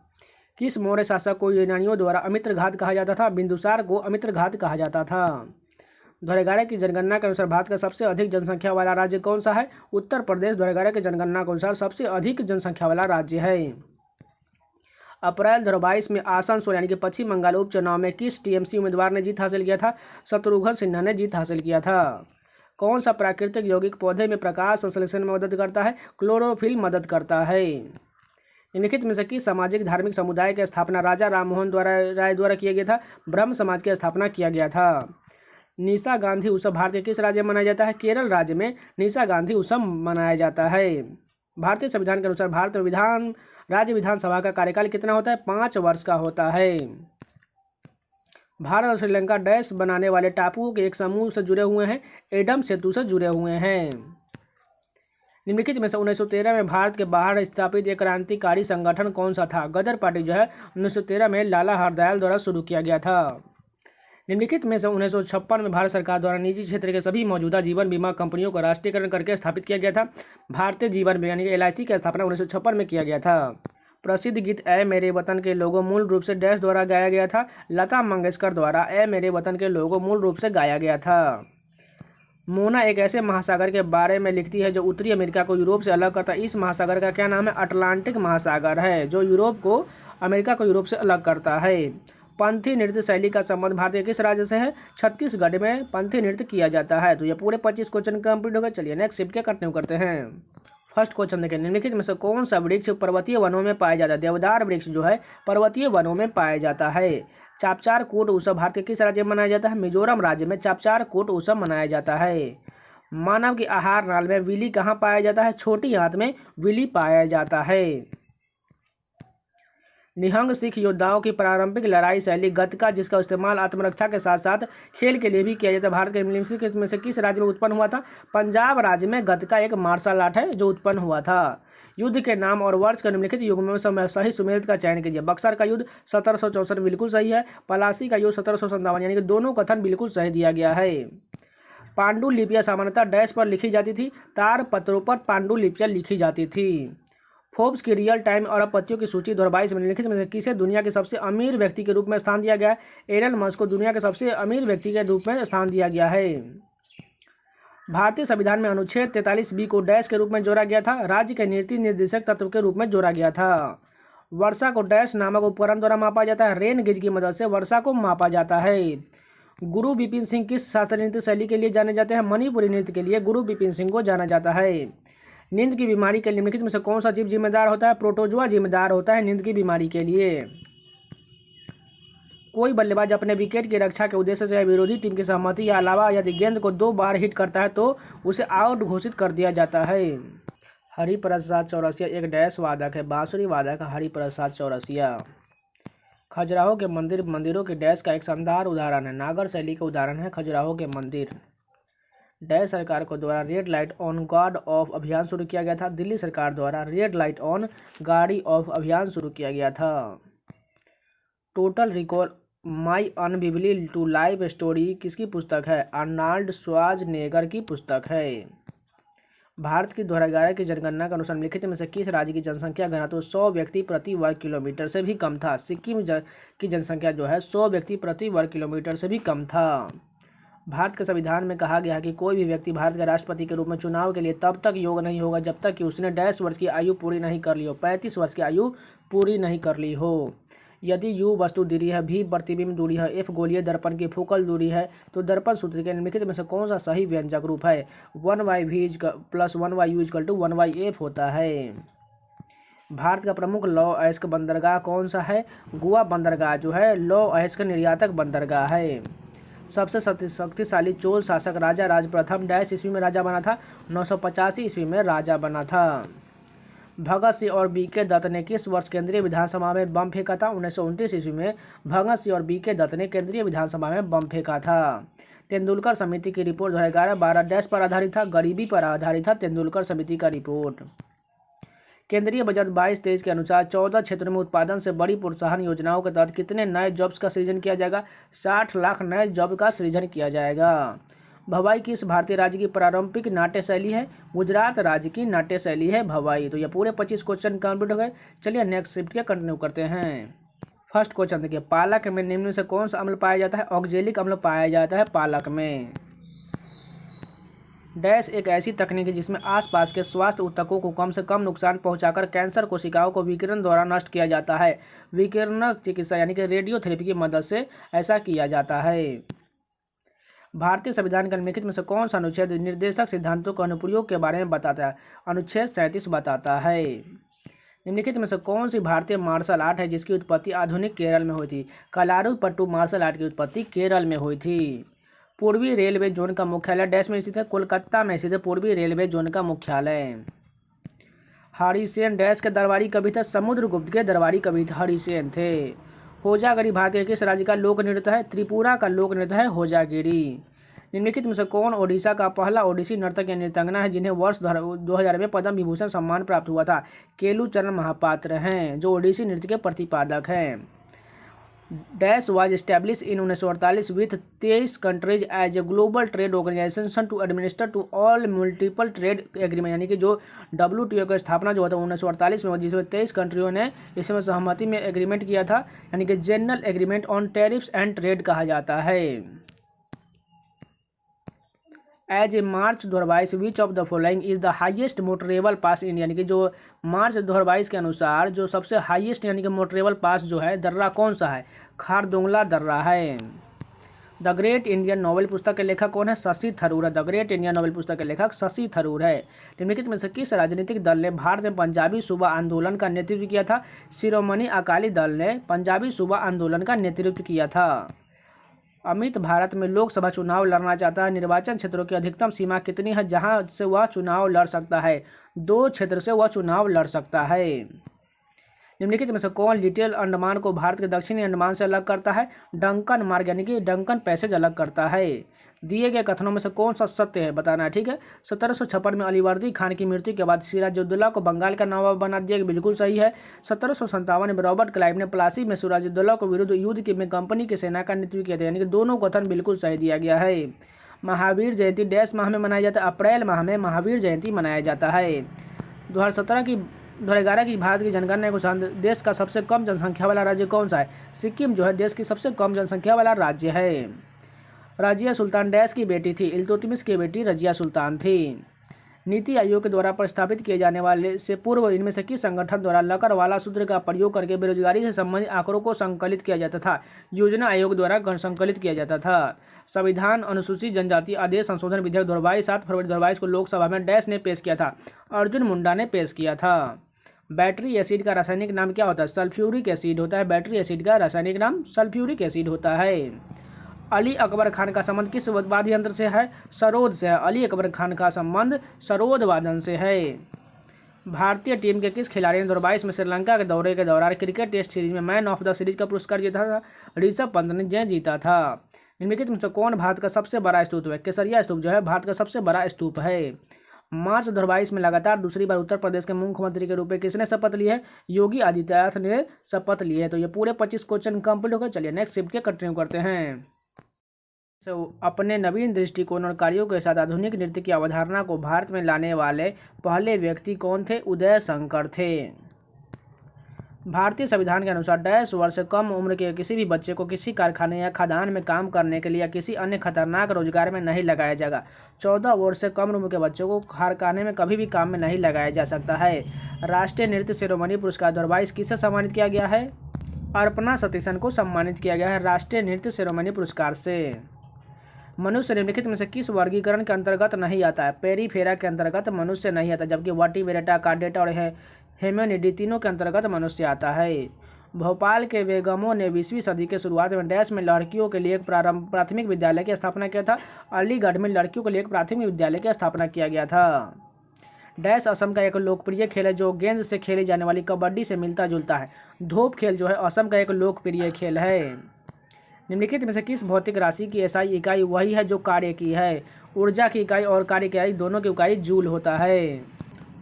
किस मौर्य शासक को यूनानियों द्वारा अमित्रघात कहा जाता था? बिंदुसार को अमित्रघात कहा जाता था। 2011 की जनगणना के अनुसार भारत का सबसे अधिक जनसंख्या वाला राज्य कौन सा है? उत्तर प्रदेश 2011 की जनगणना के अनुसार सबसे अधिक जनसंख्या वाला राज्य है। अप्रैल 2022 में आसनसोल यानी कि पश्चिम बंगाल उपचुनाव में किस TMC उम्मीदवार ने जीत हासिल किया था? शत्रुघ्न सिन्हा ने जीत हासिल किया था। कौन सा प्राकृतिक यौगिक पौधे में प्रकाश संश्लेषण में मदद करता है? क्लोरोफिल मदद करता है। निम्नलिखित में से किस सामाजिक धार्मिक समुदाय की स्थापना राजा राममोहन राय द्वारा किया गया था? ब्रह्म समाज की स्थापना किया गया था। निशा गांधी उत्सव भारत के किस राज्य में मनाया जाता है? केरल राज्य में निशा गांधी उत्सव मनाया जाता है। भारतीय संविधान के अनुसार भारत में राज्य विधानसभा का कार्यकाल कितना होता है? 5 वर्ष का होता है। भारत और श्रीलंका डैश बनाने वाले टापुओं के एक समूह से जुड़े हुए हैं? एडम सेतु से जुड़े हुए हैं। निम्नलिखित में से 1913 में भारत के बाहर स्थापित एक क्रांतिकारी संगठन कौन सा था? गदर पार्टी जो है 1913 में लाला हरदयाल द्वारा शुरू किया गया था। निम्नलिखित में से 1956 में भारत सरकार द्वारा निजी क्षेत्र के सभी मौजूदा जीवन बीमा कंपनियों को राष्ट्रीयकरण करके स्थापित किया गया था? भारतीय जीवन बीमा यानी कि LIC की स्थापना 1956 में किया गया था। प्रसिद्ध गीत ऐ मेरे वतन के लोगों मूल रूप से डैश द्वारा गाया गया था? लता मंगेशकर द्वारा ऐ मेरे वतन के लोगों मूल रूप से गाया गया था। मोना एक ऐसे महासागर के बारे में लिखती है जो उत्तरी अमेरिका को यूरोप से अलग करता है। इस महासागर का क्या नाम है? अटलांटिक महासागर है, जो यूरोप को अमेरिका को यूरोप से अलग करता है। पंथी नृत्य शैली का संबंध भारत के किस राज्य से है? छत्तीसगढ़ में पंथी नृत्य किया जाता है। तो ये पूरे 25 क्वेश्चन कंप्लीट हो गए। चलिए नेक्स्ट शिफ्ट के कंटिन्यू करते हैं। फर्स्ट क्वेश्चन देखें, निम्नलिखित में से कौन सा वृक्ष पर्वतीय वनों में पाया जाता है? देवदार वृक्ष जो है पर्वतीय वनों में पाया जाता है। चापचार कूट उत्सव भारत के किस राज्य में मनाया जाता है? मिजोरम राज्य में चापचार कूट उत्सव मनाया जाता है। मानव की आहार नाल में विली कहाँ पाया जाता है? छोटी आंत में विली पाया जाता है। निहंग सिख योद्धाओं की पारंपरिक लड़ाई शैली गतका, जिसका इस्तेमाल आत्मरक्षा के साथ साथ खेल के लिए भी किया जाता है, भारत के निम्नलिखित में से किस राज्य में उत्पन्न हुआ था? पंजाब राज्य में गतका एक मार्शल आर्ट है जो उत्पन्न हुआ था। युद्ध के नाम और वर्ष के निम्नलिखित युग में सही सुमेलित का चयन कीजिए। बक्सर का युद्ध 1764 बिल्कुल सही है। पलासी का युद्ध 1757, यानी कि दोनों कथन बिल्कुल सही दिया गया है। पांडुलिपियां सामान्यतः डैश पर लिखी जाती थी? तार पत्रों पर पांडुलिपियां लिखी जाती थी। फोर्ब्स की रियल टाइम अरबपतियों की सूची 2022 में निम्नलिखित में किसे दुनिया के सबसे अमीर व्यक्ति के रूप में स्थान दिया गया है? एलन मस्क को दुनिया के सबसे अमीर व्यक्ति के रूप में स्थान दिया गया है। भारतीय संविधान में अनुच्छेद 43B को डैश के रूप में जोड़ा गया था? राज्य के नीति निर्देशक तत्व के रूप में जोड़ा गया था। वर्षा को डैश नामक उपकरण द्वारा मापा जाता है। रेन गेज की मदद से वर्षा को मापा जाता है। गुरु बिपिन सिंह किस शास्त्रीय नृत्य शैली के लिए जाने जाते हैं? मणिपुरी नृत्य के लिए गुरु बिपिन सिंह को जाना जाता है। नींद की बीमारी के निम्नलिखित में से कौन सा जीव जिम्मेदार होता है? प्रोटोजुआ जिम्मेदार होता है नींद की बीमारी के लिए। कोई बल्लेबाज अपने विकेट की रक्षा के उद्देश्य से विरोधी टीम की सहमति या अलावा यदि गेंद को 2 बार हिट करता है तो उसे आउट घोषित कर दिया जाता है। हरिप्रसाद चौरसिया एक डैश वादक है? बांसुरी वादक हरिप्रसाद चौरसिया। खजुराहो के मंदिरों के डैश का एक शानदार उदाहरण है? नागर शैली का उदाहरण है खजुराहो के मंदिर। डैश सरकार को द्वारा रेड लाइट ऑन गार्ड ऑफ अभियान शुरू किया गया था? दिल्ली सरकार द्वारा रेड लाइट ऑन गाड़ी ऑफ अभियान शुरू किया गया था। Total recall my unbelievably true life story किसकी पुस्तक है? आर्नल्ड श्वार्ज़नेगर की पुस्तक है। भारत की 2011 की जनगणना के अनुसार निम्नलिखित में से किस राज्य की जनसंख्या घनत्व 100 व्यक्ति प्रति वर्ग किलोमीटर से भी कम था? सिक्किम की जनसंख्या जो है 100 व्यक्ति प्रति वर्ग किलोमीटर से भी कम था। भारत के संविधान में कहा गया है कि कोई भी व्यक्ति भारत के राष्ट्रपति के रूप में चुनाव के लिए तब तक योग्य नहीं होगा जब तक कि उसने डैश वर्ष की आयु पूरी नहीं कर ली हो, 35 वर्ष की आयु पूरी नहीं कर ली हो। यदि U वस्तु दूरी है, V प्रतिबिंब दूरी है, F गोलीय दर्पण की फोकल दूरी है तो दर्पण सूत्र के निम्नलिखित में से कौन सा सही व्यंजक रूप है? 1/v + 1/u = 1/f होता है। भारत का प्रमुख लौह अयस्क बंदरगाह कौन सा है? गोवा बंदरगाह जो है लौह अयस्क निर्यातक बंदरगाह है। सबसे शक्तिशाली चोल शासक राजा राज प्रथम डैश ईस्वी में राजा बना था? 985 ईस्वी में राजा बना था। भगत सिंह और B.K. दत्त ने किस वर्ष केंद्रीय विधानसभा में बम फेंका था? 1929 ईस्वी में भगत सिंह और B.K. दत्त ने केंद्रीय विधानसभा में बम फेंका था। तेंदुलकर समिति की रिपोर्ट 2011 12 डैश पर आधारित था? गरीबी पर आधारित था तेंदुलकर समिति का रिपोर्ट। केंद्रीय बजट 22-23 के अनुसार 14 क्षेत्रों में उत्पादन से बड़ी प्रोत्साहन योजनाओं के तहत कितने नए जॉब्स का सृजन किया जाएगा? 60 लाख नए जॉब का सृजन किया जाएगा। भवाई किस भारतीय राज्य की पारंपरिक नाट्य शैली है? गुजरात राज्य की नाट्य शैली है भवाई। तो ये पूरे 25 क्वेश्चन कंप्लीट हो गए। चलिए नेक्स्ट शिफ्ट के कंटिन्यू करते हैं। फर्स्ट क्वेश्चन देखिए, पालक में निम्न में से कौन सा अम्ल पाया जाता है? ऑक्जेलिक अम्ल पाया जाता है पालक में। डैश एक ऐसी तकनीक है जिसमें आसपास के स्वास्थ्य ऊतकों को कम से कम नुकसान पहुंचाकर कैंसर कोशिकाओं को विकिरण द्वारा नष्ट किया जाता है। विकिरण चिकित्सा यानी कि रेडियोथेरेपी की मदद से ऐसा किया जाता है। भारतीय संविधान के निम्नलिखित में से कौन सा अनुच्छेद निर्देशक सिद्धांतों के अनुप्रयोग के बारे में बताता है? अनुच्छेद 37 बताता है। निम्नलिखित में से कौन सी भारतीय मार्शल आर्ट है जिसकी उत्पत्ति आधुनिक केरल में हुई थी? कलारीपयट्टू मार्शल आर्ट की उत्पत्ति केरल में हुई थी। पूर्वी रेलवे जोन का मुख्यालय डैश में स्थित है? कोलकाता में स्थित है पूर्वी रेलवे जोन का मुख्यालय। हरिसेन डैश के दरबारी कवि थे? समुद्रगुप्त के दरबारी कवि हरिसेन थे। होजागिरी भारत के किस राज्य का लोक नृत्य है? त्रिपुरा का लोक नृत्य है होजागिरी। निम्नलिखित में से कौन ओडिशा का पहला ओडिसी नर्तक या नृत्यांगना है जिन्हें वर्ष 2000 में पद्म विभूषण सम्मान प्राप्त हुआ था? केलुचरण महापात्र हैं जो ओडिसी नृत्य के प्रतिपादक हैं। Dash was establish in 1948 with 23 countries as a global trade organization to administer to all multiple trade agreement, यानी कि जो WTO का स्थापना जो हुआ था 1948 में, जिसमें 23 कंट्रियों ने इसमें सहमति में एग्रीमेंट किया था, यानी कि general agreement on tariffs and trade कहा जाता है। As a March 2022 which of the following is the highest motorable pass in, यानी कि जो मार्च 2022 के अनुसार जो सबसे हाईएस्ट यानी कि मोटरेबल पास जो है दर्रा कौन सा है? खारदोंगला दर्रा है। द ग्रेट इंडियन नोवेल पुस्तक के लेखक कौन है? शशि थरूर है। द ग्रेट इंडियन नोवेल पुस्तक के लेखक शशि थरूर है। निम्नलिखित में से किस राजनीतिक दल ने भारत में पंजाबी सूबा आंदोलन का नेतृत्व किया था? शिरोमणि अकाली दल ने पंजाबी सूबा आंदोलन का नेतृत्व किया था। अमित भारत में लोकसभा चुनाव लड़ना चाहता है। निर्वाचन क्षेत्रों की अधिकतम सीमा कितनी है जहां से वह चुनाव लड़ सकता है? 2 क्षेत्र से वह चुनाव लड़ सकता है। निम्नलिखित में से कौन लिटिल अंडमान को भारत के दक्षिणी अंडमान से अलग करता है? डंकन मार्ग यानी कि डंकन पैसेज अलग करता है। दिए गए कथनों में से कौन सा सत्य है बताना है, ठीक है। 1756 में अलीवर्दी खान की मृत्यु के बाद सिराजुद्दौला को बंगाल का नवाब बना दिया गया, बिल्कुल सही है। 1757 में रॉबर्ट क्लाइव ने प्लासी में सिराजुद्दौला को विरुद्ध युद्ध में कंपनी की सेना का नेतृत्व किया था, यानी कि दोनों कथन बिल्कुल सही दिया गया है। महावीर जयंती डैश माह में मनाया जाता है? अप्रैल माह में महावीर जयंती मनाया जाता है। 2011 की भारत की जनगणना के अनुसार देश का सबसे कम जनसंख्या वाला राज्य कौन सा है? सिक्किम जो है देश की सबसे कम जनसंख्या वाला राज्य है। रजिया सुल्तान डैश की बेटी थी? इल्तुतमिश की बेटी रजिया सुल्तान थी। नीति आयोग के द्वारा प्रस्तावित किए जाने वाले से पूर्व इनमें से किस संगठन द्वारा लकड़वाला सूत्र का प्रयोग करके बेरोजगारी से संबंधित आंकड़ों को संकलित किया जाता था? योजना आयोग द्वारा संकलित किया जाता था। संविधान अनुसूचित जनजाति आदेश संशोधन विधेयक 2022 7 फरवरी 2022 को लोकसभा में डैश ने पेश किया था? अर्जुन मुंडा ने पेश किया था। बैटरी एसिड का रासायनिक नाम क्या होता है? सल्फ्यूरिक एसिड होता है। बैटरी एसिड का रासायनिक नाम सल्फ्यूरिक एसिड होता है। अली अकबर खान का संबंध किस वाद्य यंत्र से है? सरोद से है। अली अकबर खान का संबंध सरोद वादन से है। भारतीय टीम के किस खिलाड़ी ने 2022 में श्रीलंका के दौरे के दौरान क्रिकेट टेस्ट सीरीज में मैन ऑफ द सीरीज का पुरस्कार जीता था? ऋषभ पंत ने जीता था। निम्नलिखित में से कौन भारत का सबसे बड़ा स्तूप है? केसरिया स्तूप जो है भारत का सबसे बड़ा स्तूप है। मार्च 2022 में लगातार दूसरी बार उत्तर प्रदेश के मुख्यमंत्री के रूप में किसने शपथ ली है? योगी आदित्यनाथ ने शपथ ली है। तो ये पूरे 25 क्वेश्चन कंप्लीट हो गए। चलिए नेक्स्ट शिफ्ट के कंटिन्यू करते हैं। अपने नवीन दृष्टिकोण और कार्यों के साथ आधुनिक नृत्य की अवधारणा को भारत में लाने वाले पहले व्यक्ति कौन थे? उदय शंकर थे। भारतीय संविधान के अनुसार डैश वर्ष से कम उम्र के किसी भी बच्चे को किसी कारखाने या खदान में काम करने के लिए या किसी अन्य खतरनाक रोजगार में नहीं लगाया जाएगा। 14 वर्ष से कम उम्र के बच्चों को कारखाने में कभी भी काम में नहीं लगाया जा सकता है। राष्ट्रीय नृत्य शिरोमणि पुरस्कार 2022 किसे सम्मानित किया गया है? अर्पणा सतीशन को सम्मानित किया गया है राष्ट्रीय नृत्य शिरोमणि पुरस्कार से। मनुष्य निम्नलिखित में से किस वर्गीकरण के अंतर्गत नहीं आता है? पेरीफेरा के अंतर्गत मनुष्य नहीं आता, जबकि वर्टिब्रेटा, कार्डेटा और हेमिनिडी तीनों के अंतर्गत मनुष्य आता है। भोपाल के बेगमों ने 20वीं सदी के शुरुआत में डैश में लड़कियों के लिए एक प्राथमिक विद्यालय की स्थापना किया था? अलीगढ़ में लड़कियों के लिए एक प्राथमिक विद्यालय की स्थापना किया गया था। डैश असम का एक लोकप्रिय खेल है जो गेंद से खेली जाने वाली कबड्डी से मिलता जुलता है? धोप खेल जो है असम का एक लोकप्रिय खेल है। निम्नलिखित में से किस भौतिक राशि की एसआई इकाई वही है जो कार्य की है? ऊर्जा की इकाई और कार्य की इकाई दोनों की इकाई जूल होता है।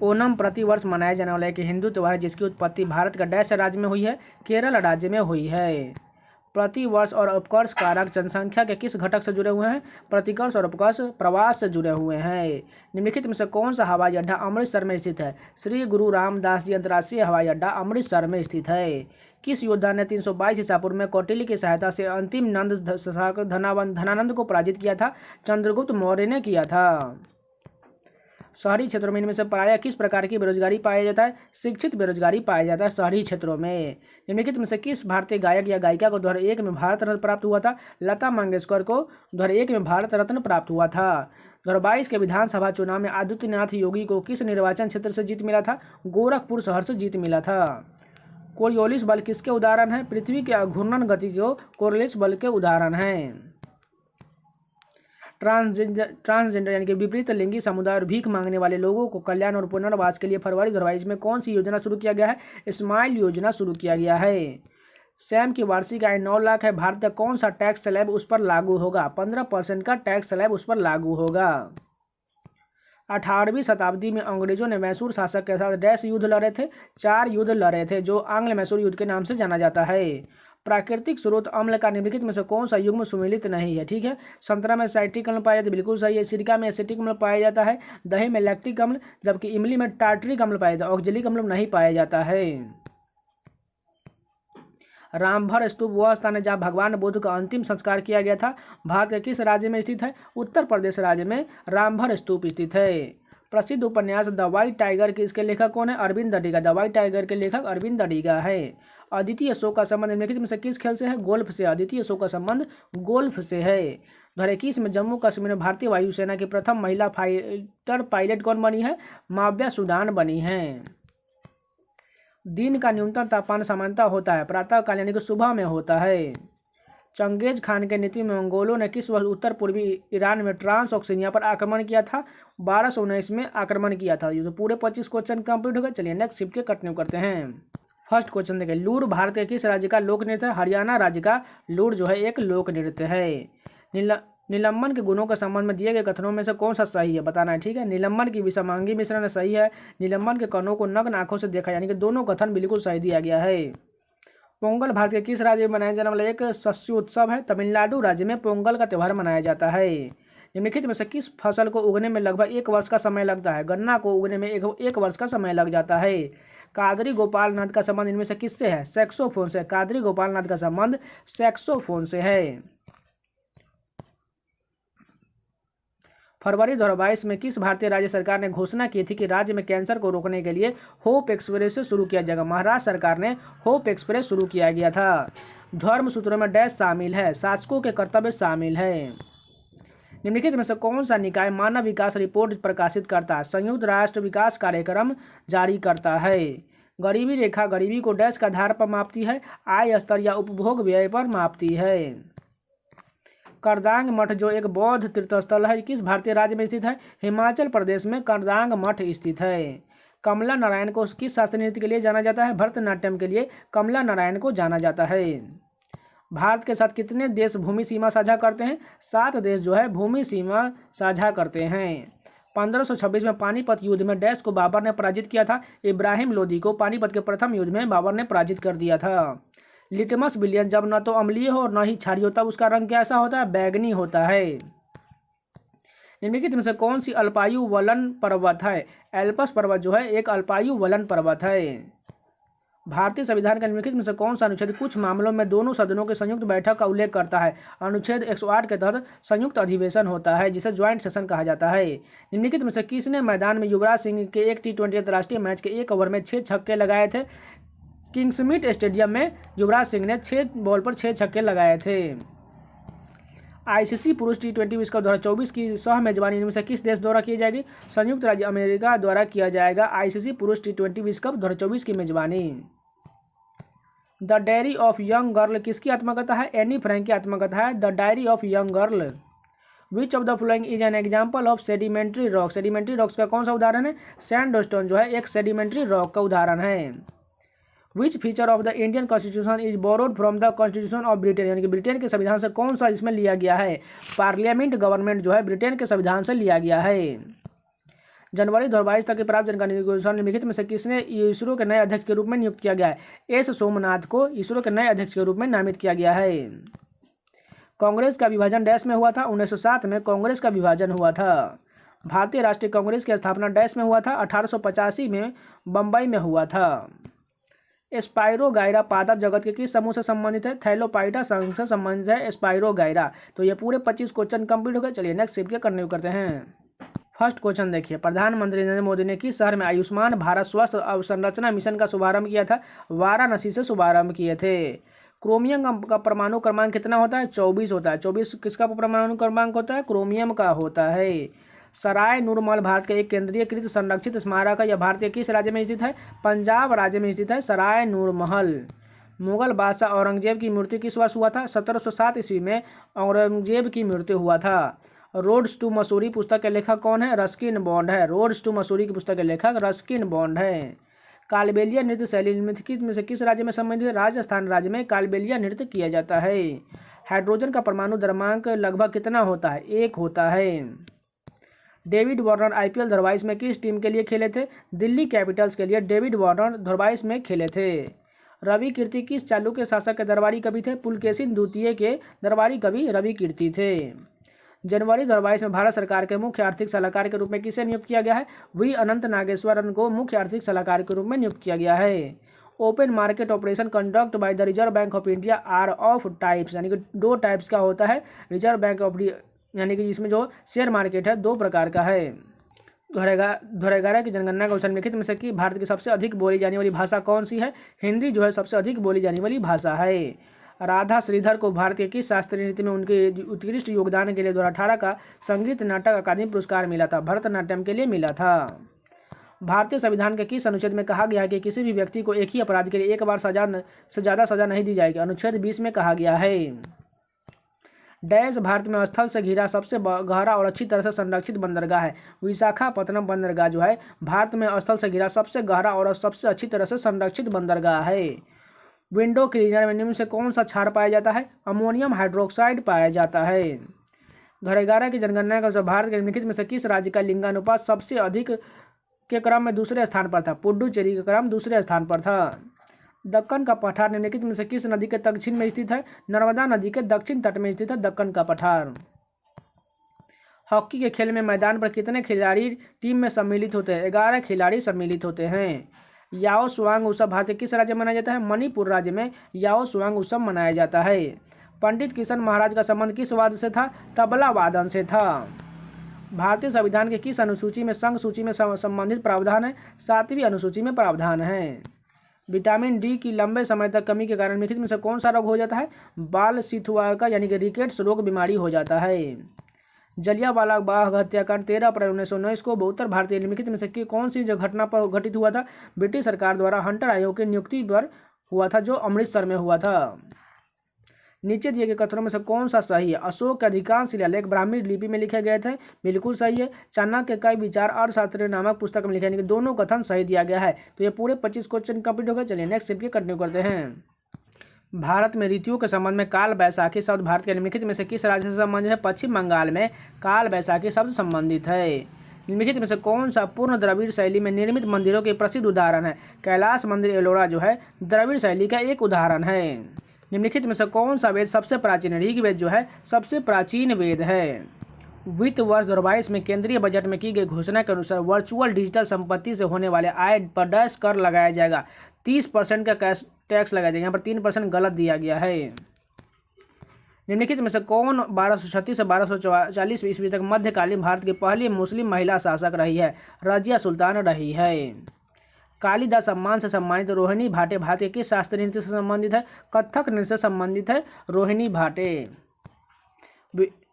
ओणम प्रतिवर्ष मनाया जाने वाला एक हिंदू त्यौहार है जिसकी उत्पत्ति भारत का डैश राज्य में हुई है? केरल राज्य में हुई है। प्रतिवर्ष और अपकर्ष कारक जनसंख्या के किस घटक से जुड़े हुए हैं? प्रतिकर्ष और अपकर्ष प्रवास से जुड़े हुए हैं। निम्नलिखित में से कौन सा हवाई अड्डा अमृतसर में स्थित है? श्री गुरु रामदास जी अंतर्राष्ट्रीय हवाई अड्डा अमृतसर में स्थित है। किस योद्धा ने 322 ईसा पूर्व में कौटिल्य की सहायता से अंतिम नंद धनानंद को पराजित किया था? चंद्रगुप्त मौर्य ने किया था। शहरी क्षेत्रों में इनमें से प्रायः किस प्रकार की बेरोजगारी पाया जाता है? शिक्षित बेरोजगारी पाया जाता है शहरी क्षेत्रों में। निम्नलिखित में से किस भारतीय गायक या गायिका को 2001 में भारत रत्न प्राप्त हुआ था? लता मंगेशकर को 2001 में भारत रत्न प्राप्त हुआ था। 2022 के विधानसभा चुनाव में आदित्यनाथ योगी को किस निर्वाचन क्षेत्र से जीत मिला था? गोरखपुर शहर से जीत मिला था। कोरियोलिस बल किसके उदाहरण है? पृथ्वी के घूर्णन गति को कोरियोलिस बल के उदाहरण हैं। ट्रांसजेंडर यानी कि विपरीत लिंगी समुदाय और भीख मांगने वाले लोगों को कल्याण और पुनर्वास के लिए फरवरी 2022 में कौन सी योजना शुरू किया गया है? स्माइल योजना शुरू किया गया है। सैम की वार्षिक आय 9 लाख है। भारत का कौन सा टैक्स स्लैब उस पर लागू होगा? 15% का टैक्स स्लैब उस पर लागू होगा। 18वीं शताब्दी में अंग्रेजों ने मैसूर शासक के साथ डैश युद्ध लड़े थे? 4 युद्ध लड़े थे जो आंग्ल मैसूर युद्ध के नाम से जाना जाता है। प्राकृतिक स्रोत अम्ल का निम्नलिखित में से कौन सा युग्म सुमेलित नहीं है? ठीक है, संतरा में साइट्रिक अम्ल पाया जाता है, बिल्कुल सही है। सिरका में एसिटिक अम्ल पाया जाता है। दही में लैक्टिक अम्ल, जबकि इमली में टार्टरिक अम्ल पाया जाता है। ऑक्जेलिक अम्ल नहीं पाया जाता है। रामभर स्तूप वह स्थान है जहाँ भगवान बुद्ध का अंतिम संस्कार किया गया था। भारत के किस राज्य में स्थित है? उत्तर प्रदेश राज्य में रामभर स्तूप स्थित है। प्रसिद्ध उपन्यास द व्हाइट टाइगर के इसके लेखक कौन है? Arvind Adiga. The white tiger के लेखक अरविंद अडिगा है। अद्वितीय शो का संबंध निम्नलिखित में से किस खेल से है? गोल्फ से। अद्वितीय शो का संबंध गोल्फ से है। 2021 में जम्मू कश्मीर में भारतीय वायुसेना की प्रथम महिला फाइटर पायलट कौन बनी है? माव्या सुडान बनी है। दिन का न्यूनतम तापमान सामान्यतः होता है प्रातःकाल यानी कि सुबह में होता है। चंगेज खान के नीति में मंगोलों ने किस वर्ष उत्तर पूर्वी ईरान में ट्रांसऑक्सिनिया पर आक्रमण किया था? 1219 में आक्रमण किया था। ये तो पूरे 25 क्वेश्चन कंप्लीट हो गए। चलिए नेक्स्ट शिफ्ट के कंटिन्यू करते हैं। फर्स्ट क्वेश्चन देखिए, लूर भारत के किस राज्य का लोक नृत्य है? हरियाणा राज्य का लूर जो है एक लोक नृत्य है। निलंबन के गुणों के संबंध में दिए गए कथनों में से कौन सा सही है बताना है। ठीक है, निलंबन की विषमांगी मिश्रण सही है। निलंबन के कणों को नग्न आंखों से देखा, यानी कि दोनों कथन बिल्कुल सही दिया गया है। पोंगल भारत के किस राज्य में मनाया जाने वाला एक शस्योत्सव है? तमिलनाडु राज्य में पोंगल का त्यौहार मनाया जाता है। निम्नलिखित में से किस फसल को उगने में लगभग 1 वर्ष का समय लगता है? गन्ना को उगने में एक वर्ष का समय लग जाता है। कादरी गोपाल नाथ का संबंध इनमें से किससे है? सैक्सोफोन से। कादरी गोपाल नाथ का संबंध सैक्सोफोन से है। फरवरी 2022 में किस भारतीय राज्य सरकार ने घोषणा की थी कि राज्य में कैंसर को रोकने के लिए होप एक्सप्रेस से शुरू किया जाएगा? महाराष्ट्र सरकार ने होप एक्सप्रेस शुरू किया गया था। धर्म सूत्रों में डैश शामिल है? शासकों के कर्तव्य शामिल है। निम्नलिखित में से कौन सा निकाय मानव विकास रिपोर्ट प्रकाशित करता है? संयुक्त राष्ट्र विकास कार्यक्रम जारी करता है। गरीबी रेखा गरीबी को डैश के आधार पर मापती है? आय स्तर या उपभोग व्यय पर मापती है। करदांग मठ जो एक बौद्ध तीर्थस्थल है किस भारतीय राज्य में स्थित है? हिमाचल प्रदेश में करदांग मठ स्थित है। कमला नारायण को किस शास्त्रीय नृत्य के लिए जाना जाता है? भरतनाट्यम के लिए कमला नारायण को जाना जाता है। भारत के साथ कितने देश भूमि सीमा साझा करते हैं? 7 देश जो है भूमि सीमा साझा करते हैं। 1526 में पानीपत युद्ध में डैश को बाबर ने पराजित किया था? इब्राहिम लोदी को पानीपत के प्रथम युद्ध में बाबर ने पराजित कर दिया था। लिटमस विलियन जब न तो अम्लीय हो और न ही क्षारीय हो तब उसका रंग कैसा होता है? बैंगनी होता है। निम्नलिखित में से कौन सी अल्पायु वलन पर्वत है? एल्पस पर्वत जो है एक अल्पायु वलन पर्वत है। भारतीय संविधान के निम्नलिखित में से कौन सा अनुच्छेद कुछ मामलों में दोनों सदनों के संयुक्त बैठक का उल्लेख करता है? अनुच्छेद 108 के तहत संयुक्त अधिवेशन होता है जिसे ज्वाइंट सेशन कहा जाता है। निम्नलिखित में से किसने मैदान में युवराज सिंह के एक T20 अंतर्राष्ट्रीय मैच के 1 ओवर में 6 छक्के लगाए थे? किंग्समीड स्टेडियम में युवराज सिंह ने 6 बॉल पर 6 छक्के लगाए थे। आईसीसी पुरुष T20 विश्व कप 2024 की सह मेजबानी इनमें से किस देश द्वारा की जाएगी? संयुक्त राज्य अमेरिका द्वारा किया जाएगा आईसीसी पुरुष T20 विश्व कप 2024 की मेजबानी। The diary of young girl किसकी आत्मकथा है? एनी फ्रैंक की आत्मकथा है the diary of young girl. Which of the following is an example of sedimentary rock? Sedimentary rocks का कौन सा उदाहरण है? सैंडस्टोन जो है एक सेडिमेंट्री रॉक का उदाहरण है। Which feature of the Indian constitution is borrowed from the constitution of Britain? यानी कि ब्रिटेन के संविधान से कौन सा इसमें लिया गया है? पार्लियामेंट गवर्नमेंट जो है ब्रिटेन के संविधान से लिया गया है। जनवरी 2022 तक की प्राप्त जानकारी के अनुसार निम्नलिखित में से किसने इसरो के नए अध्यक्ष के रूप में नियुक्त किया गया है? एस सोमनाथ को इसरो के नए अध्यक्ष के रूप में नामित किया गया है। कांग्रेस का विभाजन डैश में हुआ था? 1907 में कांग्रेस का विभाजन हुआ था। भारतीय राष्ट्रीय कांग्रेस की स्थापना डैश में हुआ था? 1885 में बम्बई में हुआ था। स्पाइरोगाइरा पादप जगत के किस समूह से संबंधित है? थैलोपाइटा संघ से संबंधित है स्पाइरोगाइरा। तो ये पूरे 25 क्वेश्चन कंप्लीट हो गए। चलिए नेक्स्ट शिफ्ट के कंटिन्यू करते हैं। फर्स्ट क्वेश्चन देखिए, प्रधानमंत्री नरेंद्र मोदी ने किस शहर में आयुष्मान भारत स्वास्थ्य अवसंरचना मिशन का शुभारंभ किया था? वाराणसी से शुभारंभ किए थे। क्रोमियम का परमाणु क्रमांक कितना होता है? 24 होता है। 24 किसका परमाणु क्रमांक होता है? क्रोमियम का होता है। सराय नूरमहल भारत के एक केंद्रीयकृत संरक्षित स्मारक है। यह भारत के किस राज्य में स्थित है? पंजाब राज्य में स्थित है सराय नूरमहल। मुगल बादशाह औरंगजेब की मृत्यु किस वर्ष हुआ था? 1707 ईस्वी में औरंगजेब की मृत्यु हुआ था। रोड्स टू मसूरी पुस्तक के लेखक कौन है? रस्किन बॉन्ड है। रोड्स टू मसूरी की पुस्तक के लेखक रस्किन बॉन्ड है। कालबेलिया नृत्य शैली निम्नलिखित में से किस राज्य में संबंधित है? राजस्थान राज्य में कालबेलिया नृत्य किया जाता है। हाइड्रोजन का परमाणु द्रव्यमान लगभग कितना होता है? 1 होता है। डेविड वार्नर IPL 2022 में किस टीम के लिए खेले थे? दिल्ली कैपिटल्स के लिए डेविड वार्नर 2022 में खेले थे। रवि कीर्ति किस चालुक्य शासक के दरबारी कवि थे? पुलकेशिन द्वितीय के दरबारी कवि रवि कीर्ति थे। जनवरी 2022 में भारत सरकार के मुख्य आर्थिक सलाहकार के रूप में किसे नियुक्त किया गया है? वी अनंत नागेश्वरन को मुख्य आर्थिक सलाहकार के रूप में नियुक्त किया गया है। Open market operation conduct by the Reserve Bank of India are of types, यानी कि 2 टाइप्स का होता है रिजर्व बैंक ऑफ, यानी कि जिसमें जो शेयर मार्केट है 2 प्रकार का है। 2011 की जनगणना का निम्नलिखित में से कि भारत की सबसे अधिक बोली जाने वाली भाषा कौन सी है? हिंदी जो है सबसे अधिक बोली जाने वाली भाषा है। राधा श्रीधर को भारत के किस शास्त्रीय नृत्य में उनके उत्कृष्ट योगदान के लिए 2018 का संगीत नाटक अकादमी पुरस्कार मिला था? भरतनाट्यम के लिए मिला था। भारतीय संविधान के किस अनुच्छेद में कहा गया है कि किसी भी व्यक्ति को एक ही अपराध के लिए एक बार से ज़्यादा सजा नहीं दी जाएगी? अनुच्छेद 20 में कहा गया है। डैश भारत में स्थल से घिरा सबसे गहरा और अच्छी तरह से संरक्षित बंदरगाह है? विशाखापत्तनम बंदरगाह जो है भारत में स्थल से घिरा सबसे गहरा और सबसे अच्छी तरह से संरक्षित बंदरगाह है। विंडो क्लीनर में निम्न से कौन सा क्षार पाया जाता है? अमोनियम हाइड्रोक्साइड पाया जाता है। 2011 की जनगणना के अनुसार भारत के निम्नलिखित में से किस राज्य का लिंगानुपात सबसे अधिक के क्रम में दूसरे स्थान पर था? पुडुचेरी का क्रम दूसरे स्थान पर था। दक्कन का पठार निम्नलिखित में से किस नदी के दक्षिण में स्थित है? नर्मदा नदी के दक्षिण तट में स्थित है दक्कन का पठार। हॉकी के खेल में मैदान पर कितने खिलाड़ी टीम में सम्मिलित होते हैं? 11 खिलाड़ी सम्मिलित होते हैं। याओ स्वांग उत्सव भारत के किस राज्य में मनाया जाता है? मणिपुर राज्य में याओ स्वांग उत्सव मनाया जाता है। पंडित किशन महाराज का संबंध किस वाद्य से था? तबला वादन से था। भारतीय संविधान के किस अनुसूची में संघ सूची में संबंधित प्रावधान है? 7वीं अनुसूची में प्रावधान है। विटामिन डी की लंबे समय तक कमी के कारण निम्नलिखित में से कौन सा रोग हो जाता है? बाल सिथुआ यानी कि रिकेट्स रोग बीमारी हो जाता है। जलियांवाला बाग हत्याकांड 13 अप्रैल 1919 को उत्तर भारतीय निम्नलिखित में से कौन सी घटना पर घटित हुआ था? ब्रिटिश सरकार द्वारा हंटर आयोग की नियुक्ति पर हुआ था, जो अमृतसर में हुआ था। नीचे दिए गए कथनों में से कौन सा सही है? अशोक के अधिकांश शिलालेख ब्राह्मी लिपि में लिखे गए थे, बिल्कुल सही है। चाणक्य के कई विचार अर्थशास्त्र नामक पुस्तक में लिखे, यानी कि दोनों कथन सही दिया गया है। तो ये पूरे 25 क्वेश्चन कंप्लीट हो गए। चलिए नेक्स्ट स्टेप की कंटिन्यू करते हैं। भारत में ऋतुओं के संबंध में काल बैसाखी शब्द भारत के निम्नलिखित में से किस राज्य से संबंधित है? पश्चिम बंगाल में काल बैसाखी शब्द संबंधित है। निम्नलिखित में से कौन सा पूर्ण द्रविड़ शैली में निर्मित मंदिरों के प्रसिद्ध उदाहरण है? कैलाश मंदिर एलोरा जो है द्रविड़ शैली का एक उदाहरण है। निम्नलिखित में से कौन सा वेद सबसे प्राचीन है? ऋग्वेद जो है सबसे प्राचीन वेद है। वित्त वर्ष 2022 में केंद्रीय बजट में की गई घोषणा के अनुसार वर्चुअल डिजिटल संपत्ति से होने वाले आय पर डैश कर लगाया जाएगा। 30% का कैश टैक्स लगाया जाएगा। यहाँ पर 3% गलत दिया गया है। निम्नलिखित में से कौन 1236 से 1240 ईस्वी तक मध्यकालीन भारत की पहली मुस्लिम महिला शासक रही है? रजिया सुल्तान रही है। कालिदास सम्मान से सम्मानित रोहिणी भाटे भारत के किस शास्त्रीय नृत्य से संबंधित है? कथक नृत्य से संबंधित है रोहिणी भाटे।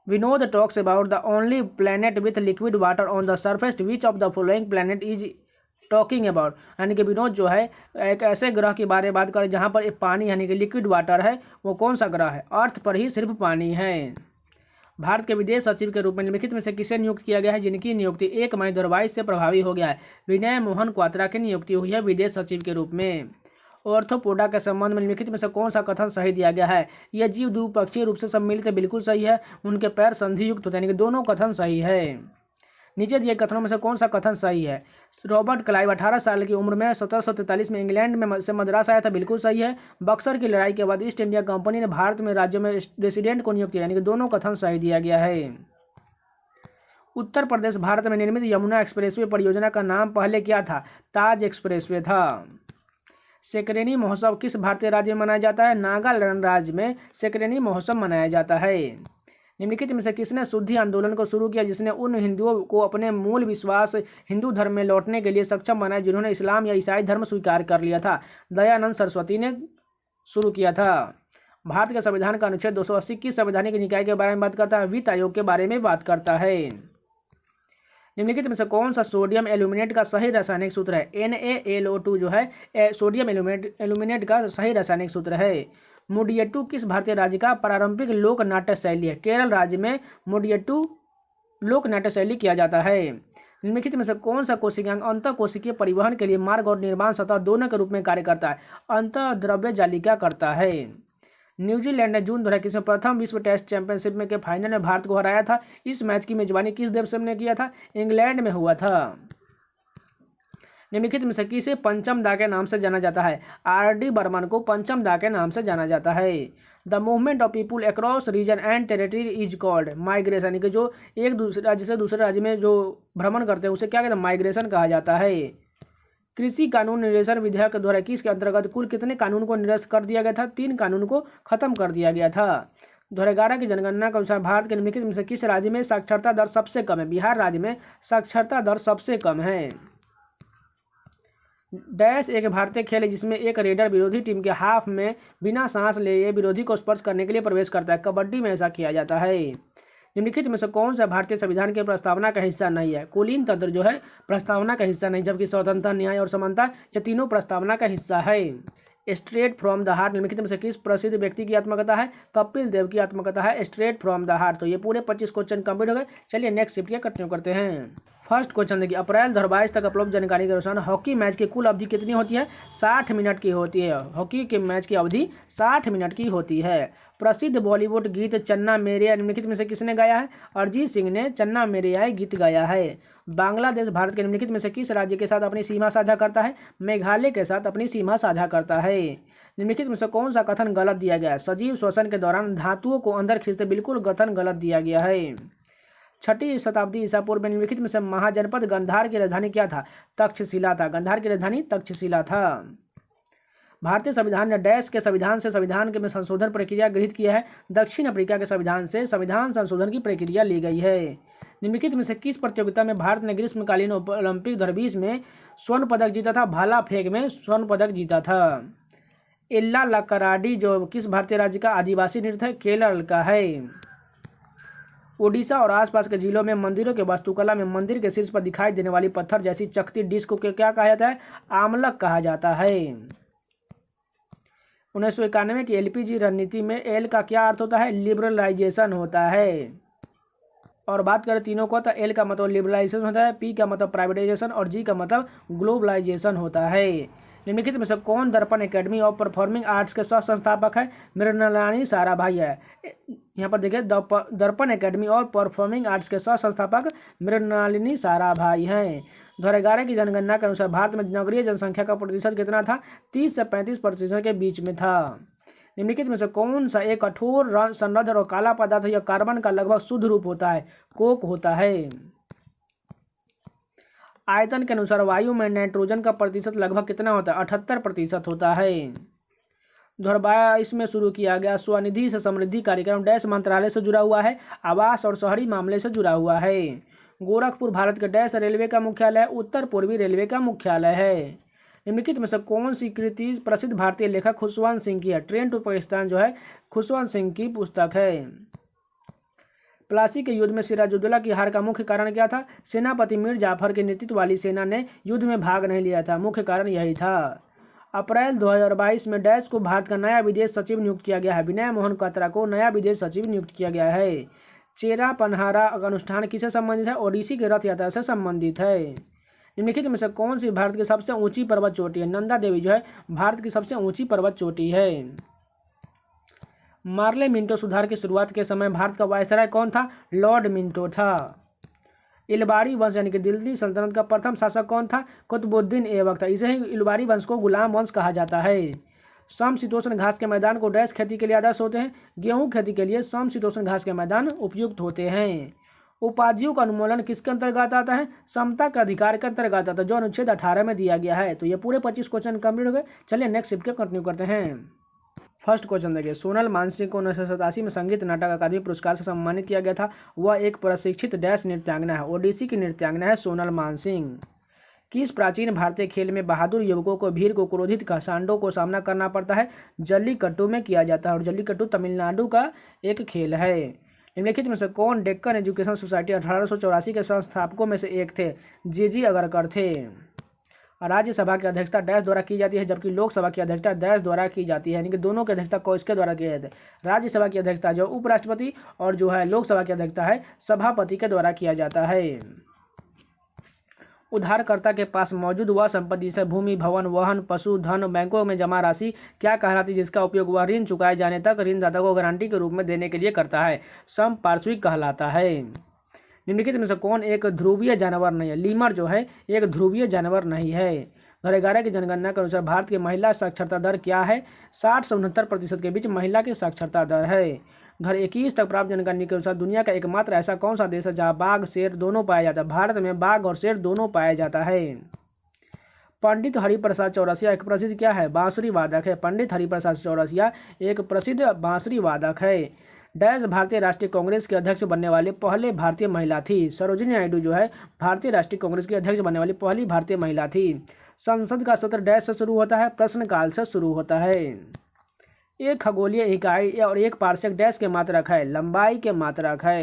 Vinod talks about the only planet with liquid water on the surface which of the following planet is talking about, यानी कि विनोद जो है एक ऐसे ग्रह के बारे में बात करें जहाँ पर पानी यानी कि लिक्विड वाटर है। वो कौन सा ग्रह है? अर्थ पर ही सिर्फ पानी है। भारत के विदेश सचिव के रूप में निम्नलिखित में से किसे नियुक्त किया गया है? जिनकी नियुक्ति 1 मई 2022 से प्रभावी हो गया है। विनय मोहन क्वात्रा की नियुक्ति हुई है विदेश सचिव के रूप में। ऑर्थोपोडा के संबंध में निम्नलिखित में से कौन सा कथन सही दिया गया है? यह जीव द्विपक्षीय रूप से सम्मिलित है, बिल्कुल सही है। उनके पैर संधि युक्त होते हैं, यानी कि दोनों कथन सही है। नीचे दिए कथनों में से कौन सा कथन सही है? रॉबर्ट क्लाइव 18 साल की उम्र में 1743 में इंग्लैंड में से मद्रास आया था, बिल्कुल सही है। बक्सर की लड़ाई के बाद ईस्ट इंडिया कंपनी ने भारत में राज्यों में रेसिडेंट को नियुक्त किया, यानी कि दोनों कथन सही दिया गया है। उत्तर प्रदेश भारत में निर्मित यमुना एक्सप्रेसवे परियोजना का नाम पहले क्या था? ताज एक्सप्रेसवे था। सेकरेनी महोत्सव किस भारतीय राज्य में मनाया जाता है? नागालैंड राज्य में सेकरेनी महोत्सव मनाया जाता है। निम्नलिखित में से किसने शुद्धि आंदोलन को शुरू किया, जिसने उन हिंदुओं को अपने मूल विश्वास हिंदू धर्म में लौटने के लिए सक्षम बनाया जिन्होंने इस्लाम या ईसाई धर्म स्वीकार कर लिया था? दयानंद सरस्वती ने शुरू किया था। भारत के संविधान का अनुच्छेद 280 किस संवैधानिक निकाय के बारे में बात करता है? वित्त आयोग के बारे में बात करता है। निम्नलिखित में से कौन सा सोडियम एल्यूमिनेट का सही रासायनिक सूत्र है? NaLO2 जो है सोडियम एल्यूमिनेट का सही रासायनिक सूत्र है। मुडियट्टू किस भारतीय राज्य का पारंपरिक लोक नाट्य शैली है? केरल राज्य में मुडियट्टू लोक नाट्य शैली किया जाता है। निम्नलिखित में से कौन सा कोशिकांग अंतःकोशिकीय परिवहन के लिए मार्ग और निर्माण सतह दोनों के रूप में कार्य करता है? अंतःद्रव्य जालिका करता है। न्यूजीलैंड ने जून 2021 में प्रथम विश्व टेस्ट चैंपियनशिप में के फाइनल में भारत को हराया था। इस मैच की मेजबानी किस देश ने किया था? इंग्लैंड में हुआ था। निम्नलिखित में से किसे पंचम दा के नाम से जाना जाता है? RD बर्मन को पंचम दा के नाम से जाना जाता है। The movement of people across region and territory is called migration, यानी कि जो एक दूसरे राज्य से दूसरे राज्य में जो भ्रमण करते हैं उसे क्या कहते हैं? माइग्रेशन कहा जाता है। कृषि कानून निर्देशन विधेयक द्वारा किसके अंतर्गत कुल कितने कानून को निरस्त कर दिया गया था? 3 कानून को खत्म कर दिया गया था। 2011 की जनगणना के अनुसार भारत के निम्नलिखित में से किस राज्य में साक्षरता दर सबसे कम है? बिहार राज्य में साक्षरता दर सबसे कम है। डैश एक भारतीय खेल है जिसमें एक रेडर विरोधी टीम के हाफ में बिना सांस लिए विरोधी को स्पर्श करने के लिए प्रवेश करता है। कबड्डी में ऐसा किया जाता है। निम्नलिखित में से कौन सा भारतीय संविधान के प्रस्तावना का हिस्सा नहीं है? कुलीन तंत्र जो है प्रस्तावना का हिस्सा नहीं, जबकि स्वतंत्रता, न्याय और समानता ये तीनों प्रस्तावना का हिस्सा है। स्ट्रेट फ्रॉम द हार्ट निम्नलिखित में से किस प्रसिद्ध व्यक्ति की आत्मकथा है? कपिल देव की आत्मकथा है स्ट्रेट फ्रॉम द हार्ट। तो ये पूरे 25 क्वेश्चन कंप्लीट हो गए। चलिए नेक्स्ट शिफ्ट किया कंटिन्यू करते हैं। फर्स्ट क्वेश्चन देखिए, अप्रैल 2022 तक उपलब्ध जानकारी के अनुसार हॉकी मैच की कुल अवधि कितनी होती है? 60 मिनट की होती है। हॉकी के मैच की अवधि 60 मिनट की होती है। प्रसिद्ध बॉलीवुड गीत चन्ना मेरे आए निम्नलिखित में से किसने गाया है? अरिजीत सिंह ने चन्ना मेरे आए गीत गाया है। बांग्लादेश भारत के निम्नलिखित में से किस राज्य के साथ अपनी सीमा साझा करता है? मेघालय के साथ अपनी सीमा साझा करता है। निम्नलिखित में से कौन सा कथन गलत दिया गया है? सजीव श्वसन के दौरान धातुओं को अंदर खींचते, बिल्कुल कथन गलत दिया गया है। 6वीं शताब्दी ईसा पूर्व में निम्नलिखित में से महाजनपद गांधार की राजधानी क्या था? तक्षशिला था। गांधार की राजधानी तक्षशिला था। भारतीय संविधान ने डैश के संविधान से संविधान के में संशोधन प्रक्रिया गृहीत किया है? दक्षिण अफ्रीका के संविधान से संविधान संशोधन की प्रक्रिया ली गई है। निम्नलिखित में से किस प्रतियोगिता में भारत ने ग्रीष्मकालीन ओलंपिक 2020 में स्वर्ण पदक जीता था? भाला फेंक में स्वर्ण पदक जीता था। इल्ला लक्कराडी जो किस भारतीय राज्य का आदिवासी नृत्य है? केरल का है। ओडिशा और आसपास के जिलों में मंदिरों के वास्तुकला में मंदिर के शीर्ष पर दिखाई देने वाली पत्थर जैसी चकती डिस्क को क्या कहा जाता है? आमलक कहा जाता है। 1991 की एलपीजी रणनीति में एल का क्या अर्थ होता है? लिबरलाइजेशन होता है। और बात करें तीनों को तो एल का मतलब लिबरलाइजेशन होता है, पी का मतलब प्राइवेटाइजेशन और जी का मतलब ग्लोबलाइजेशन होता है। निम्नलिखित में से कौन दर्पण एकेडमी ऑफ परफॉर्मिंग आर्ट्स के सह संस्थापक है? मृणालिनी साराभाई है। यहाँ पर देखिए दर्पण एकेडमी और परफॉर्मिंग आर्ट्स के सह संस्थापक मृणालिनी साराभाई हैं। 2011 की जनगणना के अनुसार भारत में नगरीय जनसंख्या का प्रतिशत कितना था? 30 से 35% के बीच में था। निम्नलिखित में से कौन सा एक कठोर संरद्ध और काला पदार्थ या कार्बन का लगभग शुद्ध रूप होता है? कोक होता है। आयतन के अनुसार वायु में नाइट्रोजन का प्रतिशत लगभग कितना होता है? 78% होता है। 2022 में शुरू किया गया स्वनिधि से समृद्धि कार्यक्रम डैश मंत्रालय से जुड़ा हुआ है? आवास और शहरी मामले से जुड़ा हुआ है। गोरखपुर भारत के डैश रेलवे का मुख्यालय है? उत्तर पूर्वी रेलवे का मुख्यालय है। निम्नलिखित में से कौन सी कृति प्रसिद्ध भारतीय लेखक खुशवंत सिंह की है? ट्रेन टू पाकिस्तान जो है खुशवंत सिंह की पुस्तक है। प्लासी के युद्ध में सिराजुद्दौला की हार का मुख्य कारण क्या था? सेनापति मीर जाफर के नेतृत्व वाली सेना ने युद्ध में भाग नहीं लिया था। मुख्य कारण यही था। अप्रैल 2022 में डैश को भारत का नया विदेश सचिव नियुक्त किया गया है? विनय मोहन क्वात्रा को नया विदेश सचिव नियुक्त किया गया है। चेरा पनहारा अनुष्ठान किससे संबंधित है? ओडिसी के रथ यात्रा से संबंधित है। निम्नलिखित में से कौन सी भारत की सबसे ऊंची पर्वत चोटी है? नंदा देवी जो है भारत की सबसे ऊंची पर्वत चोटी है। मार्ले मिंटो सुधार की शुरुआत के समय भारत का वायसराय कौन था? लॉर्ड मिंटो था। इलबारी वंश यानी कि दिल्ली सल्तनत का प्रथम शासक कौन था? कुतुबुद्दीन ऐबक था। इसे ही इलबारी वंश को गुलाम वंश कहा जाता है। समशीतोष्ण घास के मैदान को डैश खेती के लिए आदर्श होते हैं? गेहूं खेती के लिए समशीतोष्ण घास के मैदान उपयुक्त होते हैं। उपाधियों का अनुमूलन किसके अंतर्गत आता है? समता के अधिकार के अंतर्गत आता है, जो अनुच्छेद 18 में दिया गया है। तो ये पूरे 25 क्वेश्चन कंप्लीट हो गए। चलिए नेक्स्ट शिफ्ट के कंटिन्यू करते हैं। फर्स्ट क्वेश्चन देखिए, सोनल मानसिंह को 1987 में संगीत नाटक अकादमी पुरस्कार से सम्मानित किया गया था। वह एक प्रशिक्षित डैश नृत्यांगना है? ओडिसी की नृत्यांगना है सोनल मानसिंह। किस प्राचीन भारतीय खेल में बहादुर युवकों को भीड़ को क्रोधित सांडों को सामना करना पड़ता है? जल्लीकट्टू में किया जाता है और जल्लीकट्टू तमिलनाडु का एक खेल है। निम्नलिखित में से कौन डेक्कन एजुकेशन सोसाइटी 1884 के संस्थापकों में से एक थे? जी अगरकर थे। राज्यसभा की अध्यक्षता डैश द्वारा की जाती है, जबकि लोकसभा की अध्यक्षता डैश द्वारा की जाती है। यानी कि दोनों की अध्यक्षता को इसके द्वारा किया जाता है। राज्यसभा की अध्यक्षता जो उपराष्ट्रपति और जो है लोकसभा की अध्यक्षता है सभापति के द्वारा किया जाता है। उधारकर्ता के पास मौजूद वह संपत्ति जैसे भूमि, भवन, वाहन, पशु, धन, बैंकों में जमा राशि क्या कहलाती है, जिसका उपयोग वह ऋण चुकाए जाने तक ऋणदाता को गारंटी के रूप में देने के लिए करता है? संपार्श्विक कहलाता है। निम्नलिखित में से कौन एक ध्रुवीय जानवर नहीं है? लीमर जो है एक ध्रुवीय जानवर नहीं है। 2011 की जनगणना के अनुसार भारत की महिला साक्षरता दर क्या है? 60 से 69% के बीच महिला की साक्षरता दर है। 2021 तक प्राप्त जानकारी के अनुसार दुनिया का एकमात्र ऐसा कौन सा देश है जहां बाघ शेर दोनों पाया जाता है? भारत में बाघ और शेर दोनों पाया जाता है। पंडित हरिप्रसाद चौरसिया एक प्रसिद्ध क्या है? बांसुरी वादक है। पंडित हरिप्रसाद चौरसिया एक प्रसिद्ध बांसुरी वादक है। डैश भारतीय राष्ट्रीय कांग्रेस के अध्यक्ष बनने वाले पहले भारतीय महिला थी? सरोजिनी नायडू जो है भारतीय राष्ट्रीय कांग्रेस की अध्यक्ष बनने वाली पहली भारतीय महिला थी। संसद का सत्र डैश से शुरू होता है? प्रश्नकाल से शुरू होता है। एक खगोलीय इकाई और एक पारसेक डैश के मात्रक है? लंबाई के मात्रक है।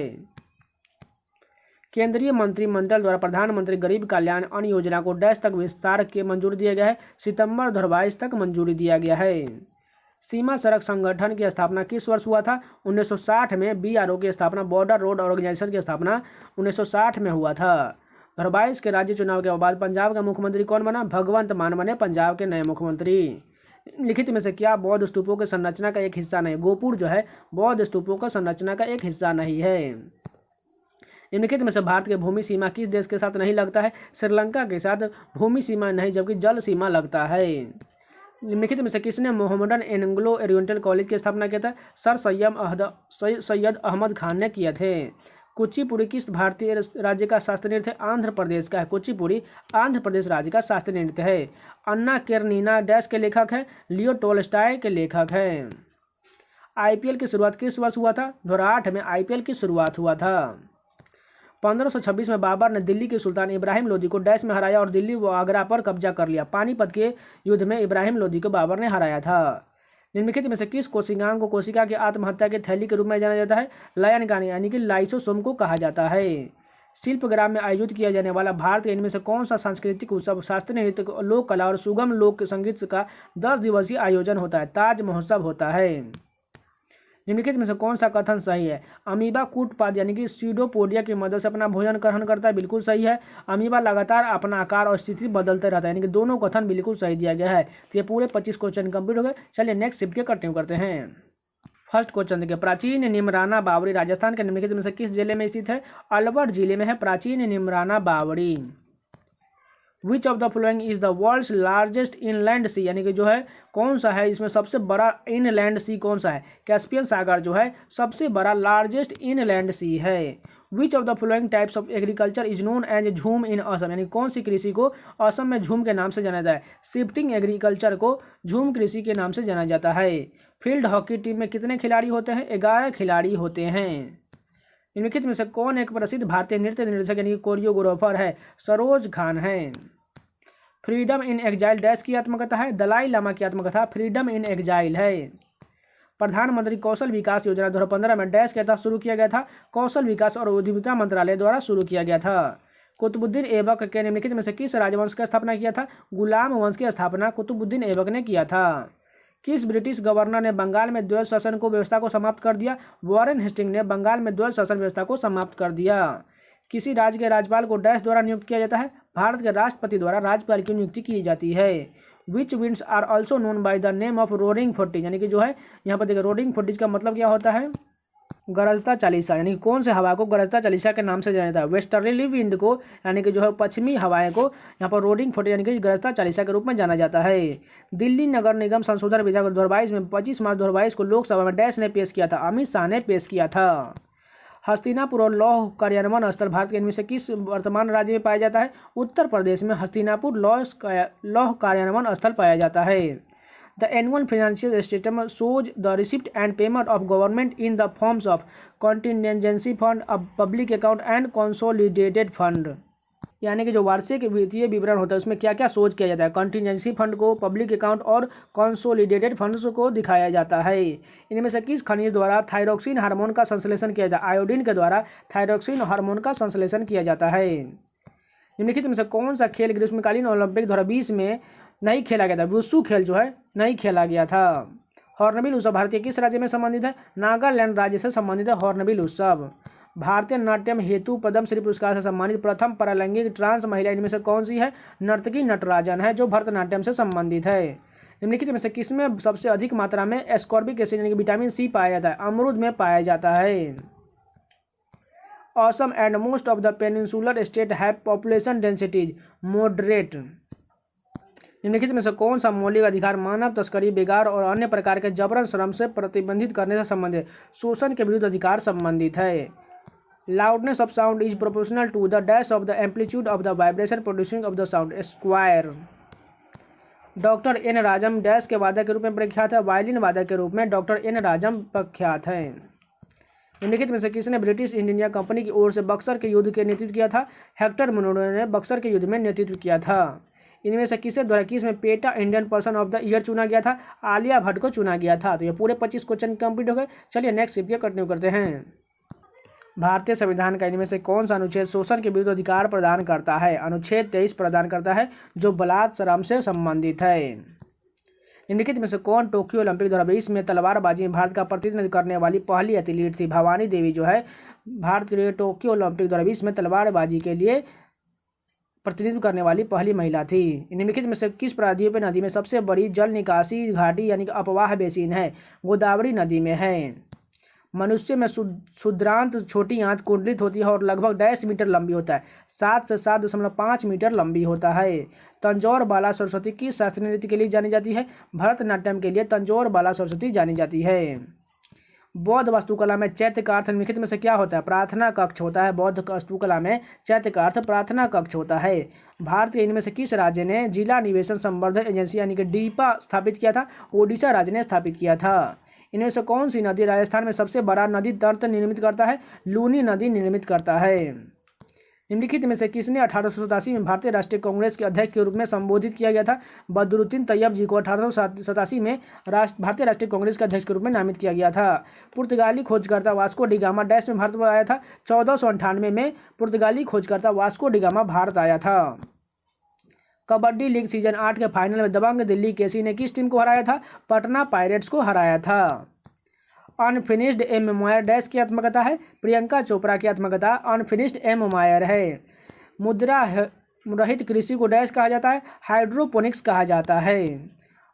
केंद्रीय मंत्रिमंडल द्वारा प्रधानमंत्री गरीब कल्याण अन्न योजना को डैश तक विस्तार के मंजूरी दिया गया है? सितंबर 2022 तक मंजूरी दिया गया है। सीमा सड़क संगठन की स्थापना किस वर्ष हुआ था? 1960 में। बीआरओ की स्थापना बॉर्डर रोड ऑर्गेनाइजेशन की स्थापना 1960 में हुआ था। 2022 के राज्य चुनाव के बाद पंजाब का मुख्यमंत्री कौन बना? भगवंत मान बने पंजाब के नए मुख्यमंत्री। लिखित में से क्या बौद्ध स्तूपों के संरचना का एक हिस्सा नहीं? गोपुर जो है बौद्ध स्तूपों का संरचना का एक हिस्सा नहीं है। निम्नलिखित में से भारत के भूमि सीमा किस देश के साथ नहीं लगता है? श्रीलंका के साथ भूमि सीमा नहीं जबकि जल सीमा लगता है। निम्नलिखित में से किसने मोहम्मदन एंग्लो ओरिएंटल कॉलेज की स्थापना किया था? सर सैयद अहमद खान ने किए थे। कुचिपुड़ी किस भारतीय राज्य का शास्त्रीय नृत्य है? आंध्र प्रदेश का है। कुचिपुड़ी आंध्र प्रदेश राज्य का शास्त्रीय नृत्य है। अन्ना केरेनिना डैश के लेखक है? लियो टोल्स्टॉय के लेखक हैं। आईपीएल की शुरुआत किस वर्ष हुआ था? 2008 में आईपीएल की शुरुआत हुआ था। 1526 में बाबर ने दिल्ली के सुल्तान इब्राहिम लोदी को डैश में हराया और दिल्ली व आगरा पर कब्जा कर लिया। पानीपत के युद्ध में इब्राहिम लोदी को बाबर ने हराया था। निम्नलिखित में से किस कोशिकांग को कोशिका की आत्महत्या के थैली के रूप में जाना जाता है? लायन गानी यानी कि लाइसोसोम को कहा जाता है। शिल्पग्राम में आयोजित किया जाने वाला भारत के इनमें से कौन सा सांस्कृतिक उत्सव शास्त्रीय नृत्य, लोक कला और सुगम लोक संगीत का 10 दिवसीय आयोजन होता है? ताज महोत्सव होता है। निम्नलिखित में से कौन सा कथन सही है? अमीबा कूटपाद यानी कि सीडोपोडिया की मदद से अपना भोजन ग्रहण करता है, बिल्कुल सही है। अमीबा लगातार अपना आकार और स्थिति बदलते रहता है, यानी कि दोनों कथन बिल्कुल सही दिया गया है। तो ये पूरे 25 क्वेश्चन कंप्लीट हो गए। चलिए नेक्स्ट शिफ्ट के कंटिन्यू करते हैं। फर्स्ट क्वेश्चन देखिए, प्राचीन निमराना बावड़ी राजस्थान के निम्नलिखित में से किस जिले में स्थित है? अलवर जिले में है प्राचीन निमराना बावड़ी। Which of the following is the world's largest inland sea, यानी कि जो है कौन सा है इसमें सबसे बड़ा इनलैंड सी कौन सा है? कैस्पियन सागर जो है सबसे बड़ा लार्जेस्ट इनलैंड सी है। Which of the flowing types of agriculture is known as jhum in Assam, यानी कौन सी कृषि को असम में झूम के नाम से जाना जाता है? शिफ्टिंग एग्रीकल्चर को झूम कृषि के नाम से जाना जाता है। फील्ड हॉकी टीम में कितने खिलाड़ी होते हैं? 11 खिलाड़ी होते हैं। निम्नलिखित में से कौन एक प्रसिद्ध भारतीय नृत्य निर्देशक यानी कोरियोग्राफर है? सरोज खान है। फ्रीडम इन एग्जाइल डैश की आत्मकथा है? दलाई लामा की आत्मकथा फ्रीडम इन एग्जाइल है। प्रधानमंत्री कौशल विकास योजना 2015 में डैश के तहत शुरू किया गया था? कौशल विकास और उद्यमिता मंत्रालय द्वारा शुरू किया गया था। कुतुबुद्दीन ऐबक के निम्नलिखित में से किस राजवंश की स्थापना किया था? गुलाम वंश की स्थापना कुतुबुद्दीन ऐबक ने किया था। किस ब्रिटिश गवर्नर ने बंगाल में द्वैध शासन को व्यवस्था को समाप्त कर दिया? वॉरेन हेस्टिंग ने बंगाल में द्वैध शासन व्यवस्था को समाप्त कर दिया। किसी राज्य के राज्यपाल को डैश द्वारा नियुक्त किया जाता है? भारत के राष्ट्रपति द्वारा राज्यपाल की नियुक्ति की जाती है। Which winds are also known by the name of roaring forties, यानी कि जो है यहाँ पर देखिए रोरिंग फोर्टिज का मतलब क्या होता है? गरजता चालीसा, यानी कौन से हवा को गरजता चालीसा के नाम से जाना जाता है? वेस्टर्ली विंड को, यानी कि जो है पश्चिमी हवाएं को यहाँ पर रोरिंग फोर्टिज यानी कि गरजता चालीसा के रूप में जाना जाता है। दिल्ली नगर निगम संशोधन विधेयक 2022 में 25 मार्च 2022 को लोकसभा में डैश ने पेश किया था? अमित शाह ने पेश किया था। हस्तिनापुर और लौह कार्यान्वयन स्थल भारत के इनमें से किस वर्तमान राज्य में पाया जाता है? उत्तर प्रदेश में हस्तिनापुर लौह कार्यान्वयन स्थल पाया जाता है। The annual financial statement shows the receipt and payment of government in the forms of contingency fund, public account and consolidated fund, यानी कि जो वार्षिक वित्तीय विवरण होता है उसमें क्या क्या सोच किया जाता है? कॉन्टिजेंसी फंड को, पब्लिक अकाउंट और कंसोलिडेटेड फंड्स को दिखाया जाता है। इनमें से किस खनिज द्वारा थायरोक्सिन हार्मोन का संश्लेषण किया जाता है? आयोडीन के द्वारा थायरोक्सिन हार्मोन का संश्लेषण किया जाता है। निम्नलिखित में से कौन सा खेल ग्रीष्मकालीन ओलंपिक 2020 में नहीं खेला गया था? वुशु खेल जो है नहीं खेला गया था। हॉर्नबिल उत्सव भारतीय किस राज्य में संबंधित है? नागालैंड राज्य से संबंधित है हॉर्नबिल उत्सव। भारतीय नाट्यम हेतु पद्मश्री पुरस्कार से सम्मानित प्रथम पैरालैंगिक ट्रांस महिला इनमें से कौन सी है? नर्तकी नटराजन है, जो भरतनाट्यम से संबंधित है। निम्नलिखित में से किसमें सबसे अधिक मात्रा में एस्कॉर्बिक एसिड यानी कि विटामिन सी पाया जाता है? अमरूद में पाया जाता है। Assam and most of the peninsular state have population densities moderate. निम्नलिखित में से कौन सा मौलिक अधिकार मानव तस्करी, बेगार और अन्य प्रकार के जबरन श्रम से प्रतिबंधित करने से संबंधित शोषण के विरुद्ध अधिकार संबंधित है? Loudness of sound is proportional to the dash of the amplitude of the vibration producing of the sound square. Doctor N Rajam dash के वादक के रूप में प्रख्यात है? वायलिन वादक के रूप में डॉक्टर एन राजम प्रख्यात है। निम्नलिखित में से किसने ब्रिटिश ईस्ट इंडिया कंपनी की ओर से बक्सर के युद्ध के नेतृत्व किया था? हेक्टर मनोरो ने बक्सर के युद्ध में नेतृत्व किया था। इनमें से किसे 2021 में PETA Indian person of the year चुना गया था? आलिया भट्ट को चुना गया था। तो ये पूरे 25 क्वेश्चन कंप्लीट हो गए। चलिए नेक्स्ट शिफ्ट कंटिन्यू करते हैं। भारतीय संविधान का इनमें से कौन सा अनुच्छेद शोषण के विरुद्ध अधिकार प्रदान करता है? अनुच्छेद 23 प्रदान करता है, जो बलात्कार श्रम से संबंधित है। निम्नलिखित में से कौन टोक्यो ओलंपिक 2020 में तलवारबाजी में भारत का प्रतिनिधित्व करने वाली पहली एथलीट थी? भवानी देवी जो है भारत के लिए टोक्यो ओलंपिक 2020 में तलवारबाजी के लिए प्रतिनिधित्व करने वाली पहली महिला थी। निम्नलिखित में से किस प्रायद्वीपीय नदी में सबसे बड़ी जल निकासी घाटी यानी कि अपवाह बेसिन है? गोदावरी नदी में है। मनुष्य में क्षुद्रांत छोटी आंत कुंडलित होती है और लगभग 1.5 मीटर लंबी होता है। 7 से 7.5 मीटर लंबी होता है। तंजौर बाला सरस्वती किस शास्त्रीय नृत्य के लिए जानी जाती है? भरतनाट्यम के लिए तंजौर बाला सरस्वती जानी जाती है। बौद्ध वास्तुकला में चैत्य का अर्थ निम्नलिखित में से क्या होता है? प्रार्थना कक्ष होता है। बौद्ध वास्तुकला में चैत्य का अर्थ प्रार्थना कक्ष होता है। भारत के इनमें से किस राज्य ने जिला निवेशन संवर्धन एजेंसी यानी कि डीपा स्थापित किया था? ओडिशा राज्य ने स्थापित किया था। इनमें से कौन सी नदी राजस्थान में सबसे बड़ा नदी तंत्र निर्मित करता है? लूनी नदी निर्मित करता है। निम्नलिखित में से किसने 1887 में भारतीय राष्ट्रीय कांग्रेस के अध्यक्ष के रूप में संबोधित किया गया था? बदरुद्दीन तैयब जी को 1887 में भारतीय राष्ट्रीय कांग्रेस के अध्यक्ष के रूप में नामित किया गया था। पुर्तगाली खोजकर्ता वास्को डी गामा डैश में भारत में आया था? 1498 में पुर्तगाली खोजकर्ता वास्को डी गामा भारत आया था। कबड्डी लीग सीजन 8 के फाइनल में दबंग दिल्ली केसी ने किस टीम को हराया था? पटना पायरेट्स को हराया था। अनफिनिश्ड ए मेमोयर डैश की आत्मकथा है? प्रियंका चोपड़ा की आत्मकथा अनफिनिश्ड ए मेमोयर है। मुद्रा रहित कृषि को डैश कहा जाता है? हाइड्रोपोनिक्स कहा जाता है।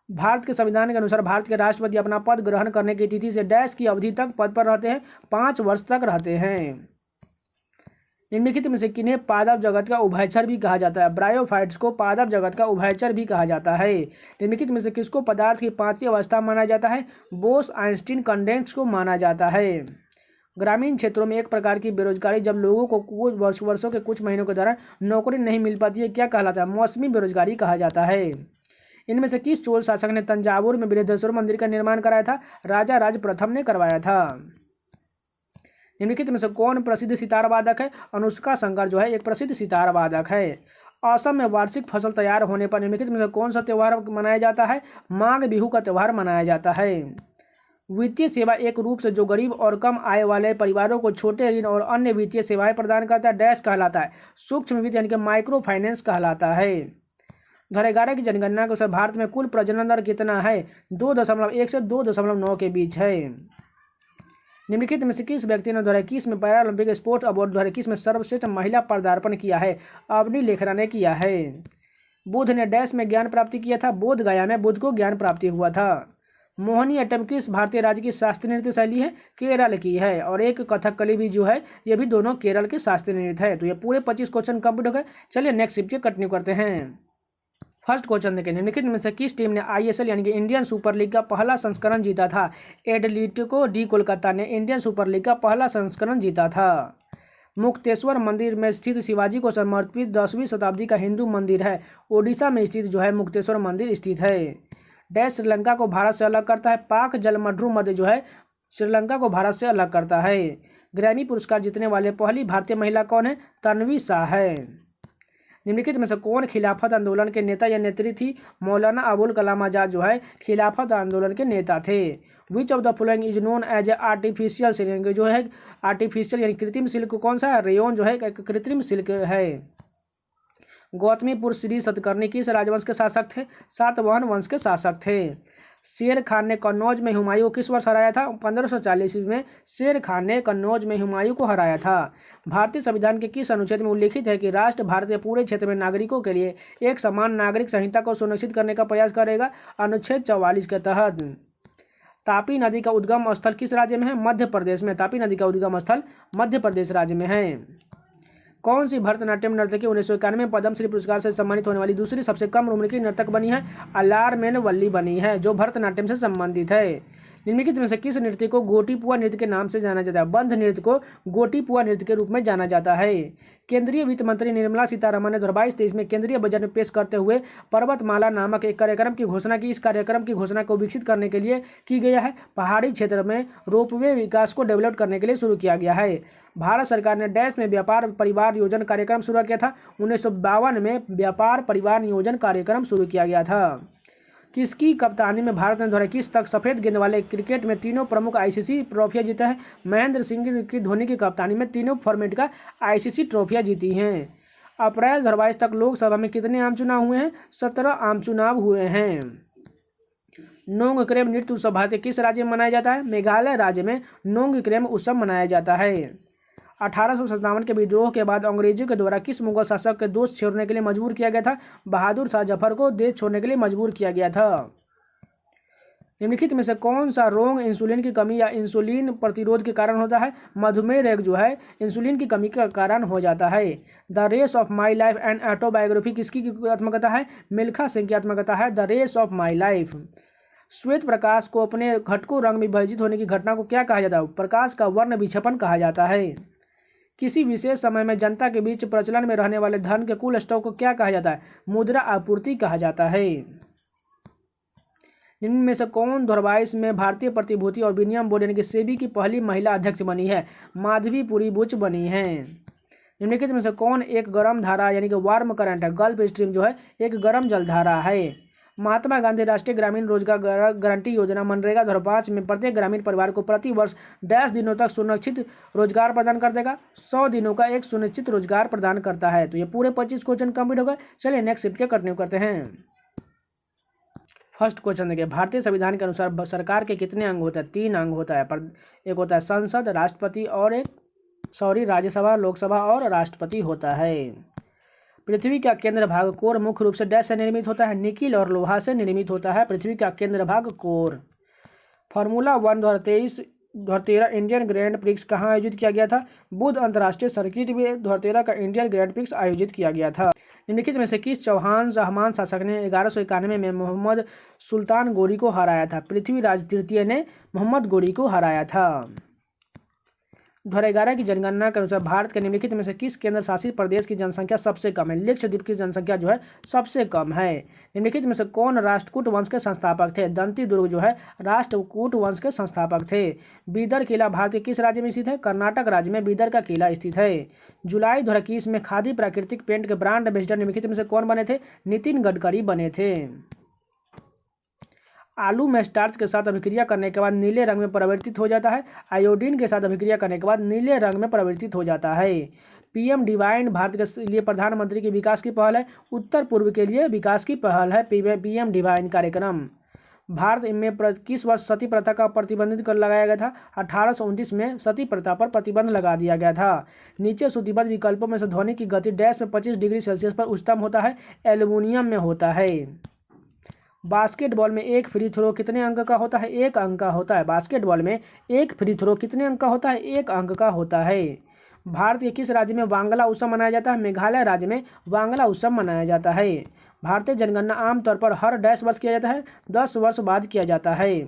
भारत के संविधान के अनुसार भारत के राष्ट्रपति अपना पद ग्रहण करने की तिथि से डैश की अवधि तक पद पर रहते हैं? 5 वर्ष तक रहते हैं। निम्नलिखित में से किन्हें पादप जगत का उभयचर भी कहा जाता है? ब्रायोफाइट्स को पादप जगत का उभयचर भी कहा जाता है। निम्नलिखित में से किसको पदार्थ की 5वीं अवस्था माना जाता है? बोस आइंस्टीन कंडेंस को माना जाता है। ग्रामीण क्षेत्रों में एक प्रकार की बेरोजगारी जब लोगों को कुछ वर्षों के कुछ महीनों के दौरान नौकरी नहीं मिल पाती है, क्या कहलाता है? मौसमी बेरोजगारी कहा जाता है। इनमें से किस चोल शासक ने तंजावुर में बृहदेश्वर मंदिर का निर्माण कराया था? राजा राज प्रथम ने करवाया था। निम्नलिखित में से कौन प्रसिद्ध सितार वादक है? अनुष्का शंकर जो है एक प्रसिद्ध सितार वादक है। असम में वार्षिक फसल तैयार होने पर निम्नलिखित में से कौन सा त्यौहार मनाया जाता है? माघ बिहू का त्यौहार मनाया जाता है। वित्तीय सेवा एक रूप से जो गरीब और कम आय वाले परिवारों को छोटे ऋण और अन्य वित्तीय सेवाएं प्रदान करता है, डैश कहलाता है? सूक्ष्म वित्त यानी कि माइक्रो फाइनेंस कहलाता है। 2011 की जनगणना के अनुसार भारत में कुल प्रजनन दर कितना है? 2.1 से 2.9 के बीच है। निम्नलिखित में से किस व्यक्ति ने 2021 में पैरालंपिक स्पोर्ट्स अवार्ड 2021 में सर्वश्रेष्ठ महिला पदार्पण किया है? अवनी लेखरा ने किया है। बुद्ध ने डैश में ज्ञान प्राप्ति किया था? बोध गया में बुद्ध को ज्ञान प्राप्ति हुआ था। मोहिनी अट्टम किस भारतीय राज्य की शास्त्रीय नृत्य शैली है? केरल की है। और एक कथकली भी जो है ये भी दोनों केरल के शास्त्रीय नृत्य है। तो ये पूरे 25 क्वेश्चन कंप्लीट हो गए। चलिए नेक्स्ट शिफ्ट कंटिन्यू करते हैं। फर्स्ट क्वेश्चन देखें, निम्नलिखित में से किस टीम ने ISL यानी कि इंडियन सुपर लीग का पहला संस्करण जीता था? एटलेटिको डी कोलकाता ने इंडियन सुपर लीग का पहला संस्करण जीता था। मुक्तेश्वर मंदिर में स्थित शिवाजी को समर्पित 10वीं शताब्दी का हिंदू मंदिर है? ओडिशा में स्थित जो है मुक्तेश्वर मंदिर स्थित है। डैश श्रीलंका को भारत से अलग करता है? पाक जलमड्रू मध्य जो है श्रीलंका को भारत से अलग करता है। ग्रैमी पुरस्कार जीतने वाले पहली भारतीय महिला कौन है? तन्वी शाह है। निम्नलिखित में से कौन खिलाफत आंदोलन के नेता या नेत्री थी? मौलाना अबुल कलाम आजाद जो है खिलाफत आंदोलन के नेता थे। Which of the following is known as a artificial silk जो है आर्टिफिशियल यानी कृत्रिम सिल्क कौन सा है? रेयन जो है एक कृत्रिम सिल्क है। गौतमीपुर श्री सतकर्णी किस राजवंश के शासक थे? सातवाहन वंश के शासक थे। शेर खान ने कन्नौज में हुमायूं को किस वर्ष हराया था? 1540 में शेर खान ने कन्नौज में हुमायूं को हराया था। भारतीय संविधान के किस अनुच्छेद में उल्लिखित है कि राष्ट्र भारत के पूरे क्षेत्र में नागरिकों के लिए एक समान नागरिक संहिता को सुनिश्चित करने का प्रयास करेगा? अनुच्छेद 44 के तहत। तापी नदी का उद्गम स्थल किस राज्य में है? मध्य प्रदेश में। तापी नदी का उद्गम स्थल मध्य प्रदेश राज्य में है। कौन सी भरतनाट्यम नर्तकी 1991 में पद्मश्री पुरस्कार से सम्मानित होने वाली दूसरी सबसे कम उम्र की नर्तक बनी है? अलारमेन वल्ली बनी है जो भरतनाट्यम से संबंधित है। निम्नलिखित में से किस नृत्य को गोटीपुआ नृत्य के नाम से जाना जाता है? बंध नृत्य को गोटीपुआ नृत्य के रूप में जाना जाता है। केंद्रीय वित्त मंत्री निर्मला सीतारमण ने 2022-23 में केंद्रीय बजट में पेश करते हुए पर्वतमाला नामक एक कार्यक्रम की घोषणा की। इस कार्यक्रम की घोषणा को विकसित करने के लिए की गई है। पहाड़ी क्षेत्र में रोपवे विकास को डेवलप करने के लिए शुरू किया गया है। भारत सरकार ने डैश में व्यापार परिवार नियोजन कार्यक्रम शुरू किया था? 1952 में व्यापार परिवार नियोजन कार्यक्रम शुरू किया गया था। किसकी कप्तानी में भारत ने 2021 तक सफेद गेंद वाले क्रिकेट में तीनों प्रमुख ICC ट्रॉफियां जीता है? महेंद्र सिंह की धोनी की कप्तानी में तीनों फॉर्मेट का ICC ट्रॉफियां जीती हैं। अप्रैल 2022 तक लोकसभा में कितने आम चुनाव हुए हैं? 17 आम चुनाव हुए हैं। नोंगक्रेम नृत्य उत्सव भारत के किस राज्य में मनाया जाता है? मेघालय राज्य में नोंगक्रेम उत्सव मनाया जाता है। 1857 के विद्रोह के बाद अंग्रेजों के द्वारा किस मुगल शासक के देश छोड़ने के लिए मजबूर किया गया था? बहादुर शाह जफर को देश छोड़ने के लिए मजबूर किया गया था। निम्नलिखित में से कौन सा रोग इंसुलिन की कमी या इंसुलिन प्रतिरोध के कारण होता है? मधुमेह रोग जो है इंसुलिन की कमी का कारण हो जाता है। The race of my life and autobiography किसकी आत्मकथा है? मिल्खा सिंह की आत्मकथा है the race of my life. श्वेत प्रकाश को अपने घटकों रंग में विभाजित होने की घटना को क्या कहा जाता है? प्रकाश का वर्ण विक्षेपण कहा जाता है। किसी विशेष समय में जनता के बीच प्रचलन में रहने वाले धन के कुल स्टॉक को क्या कहा जाता है? मुद्रा आपूर्ति कहा जाता है। निम्न में से कौन 2022 में भारतीय प्रतिभूति और विनिमय बोर्ड यानी कि सेबी की पहली महिला अध्यक्ष बनी है? माधवी पुरी बुच बनी हैं। निम्नलिखित में से कौन एक गर्म धारा यानी कि वार्म करंट है? गल्फ स्ट्रीम जो है एक गर्म जलधारा है। महात्मा गांधी राष्ट्रीय ग्रामीण रोजगार गारंटी योजना मनरेगा 2005 में प्रत्येक ग्रामीण परिवार को प्रति वर्ष डैश दिनों तक सुनिश्चित रोजगार प्रदान कर देगा? 100 दिनों का एक सुनिश्चित रोजगार प्रदान करता है। तो ये पूरे 25 क्वेश्चन कंप्लीट हो गए। चलिए नेक्स्ट शिफ्ट के कंटिन्यू करते हैं। फर्स्ट क्वेश्चन देखिए, भारतीय संविधान के अनुसार सरकार के कितने अंग होते हैं? 3 अंग होता है। पर एक होता है संसद, राष्ट्रपति और राज्यसभा, लोकसभा और राष्ट्रपति होता है। पृथ्वी का केंद्र भाग कोर मुख्य रूप से डैश से निर्मित होता है? निकिल और लोहा से निर्मित होता है पृथ्वी का केंद्र भाग core. Formula 1 2013 Indian grand prix कहाँ आयोजित किया गया था? बुध अंतर्राष्ट्रीय सर्किट में 2013 का इंडियन ग्रैंड प्रिक्स आयोजित किया गया था। निम्नलिखित में से किस चौहान रहमान शासक ने 1191 में मोहम्मद सुल्तान गोरी को हराया था? पृथ्वीराज तृतीय ने मोहम्मद गोरी को हराया था। 2011 की जनगणना के अनुसार भारत के निम्नलिखित में से किस केंद्र शासित प्रदेश की जनसंख्या सबसे कम है? लक्षद्वीप की जनसंख्या जो है सबसे कम है। निम्नलिखित में से कौन राष्ट्रकूट वंश के संस्थापक थे? दंती दुर्ग जो है राष्ट्रकूट वंश के संस्थापक थे। बीदर किला भारत के किस राज्य में स्थित है? कर्नाटक राज्य में बीदर का किला स्थित है। जुलाई 2021 में खादी प्राकृतिक पेंट के ब्रांड एम्बेसडर निम्नलिखित में से कौन बने थे? नितिन गडकरी बने थे। आलू में स्टार्च के साथ अभिक्रिया करने के बाद नीले रंग में परिवर्तित हो जाता है। आयोडीन के साथ अभिक्रिया करने के बाद नीले रंग में परिवर्तित हो जाता है। पीएम डिवाइन भारत के लिए प्रधानमंत्री की विकास की पहल है। उत्तर पूर्व के लिए विकास की पहल है पीएम डिवाइन कार्यक्रम। भारत में किस वर्ष सती प्रथा का प्रतिबंधित कर लगाया गया था? 1829 में सती प्रथा पर प्रतिबंध लगा दिया गया था। नीचे सूचीबद्ध विकल्पों में से ध्वनि की गति डैश में 25 डिग्री सेल्सियस पर उच्चतम होता है? एल्युमिनियम में होता है। बास्केटबॉल में एक फ्री थ्रो कितने अंक का होता है? 1 अंक का होता है। बास्केटबॉल में एक फ्री थ्रो कितने अंक का होता है? 1 अंक का होता है। भारत के किस राज्य में वांगला उत्सव मनाया जाता है? मेघालय राज्य में वांगला उत्सव मनाया जाता है। भारतीय जनगणना आमतौर पर हर डैश वर्ष किया जाता है? 10 वर्ष बाद किया जाता है।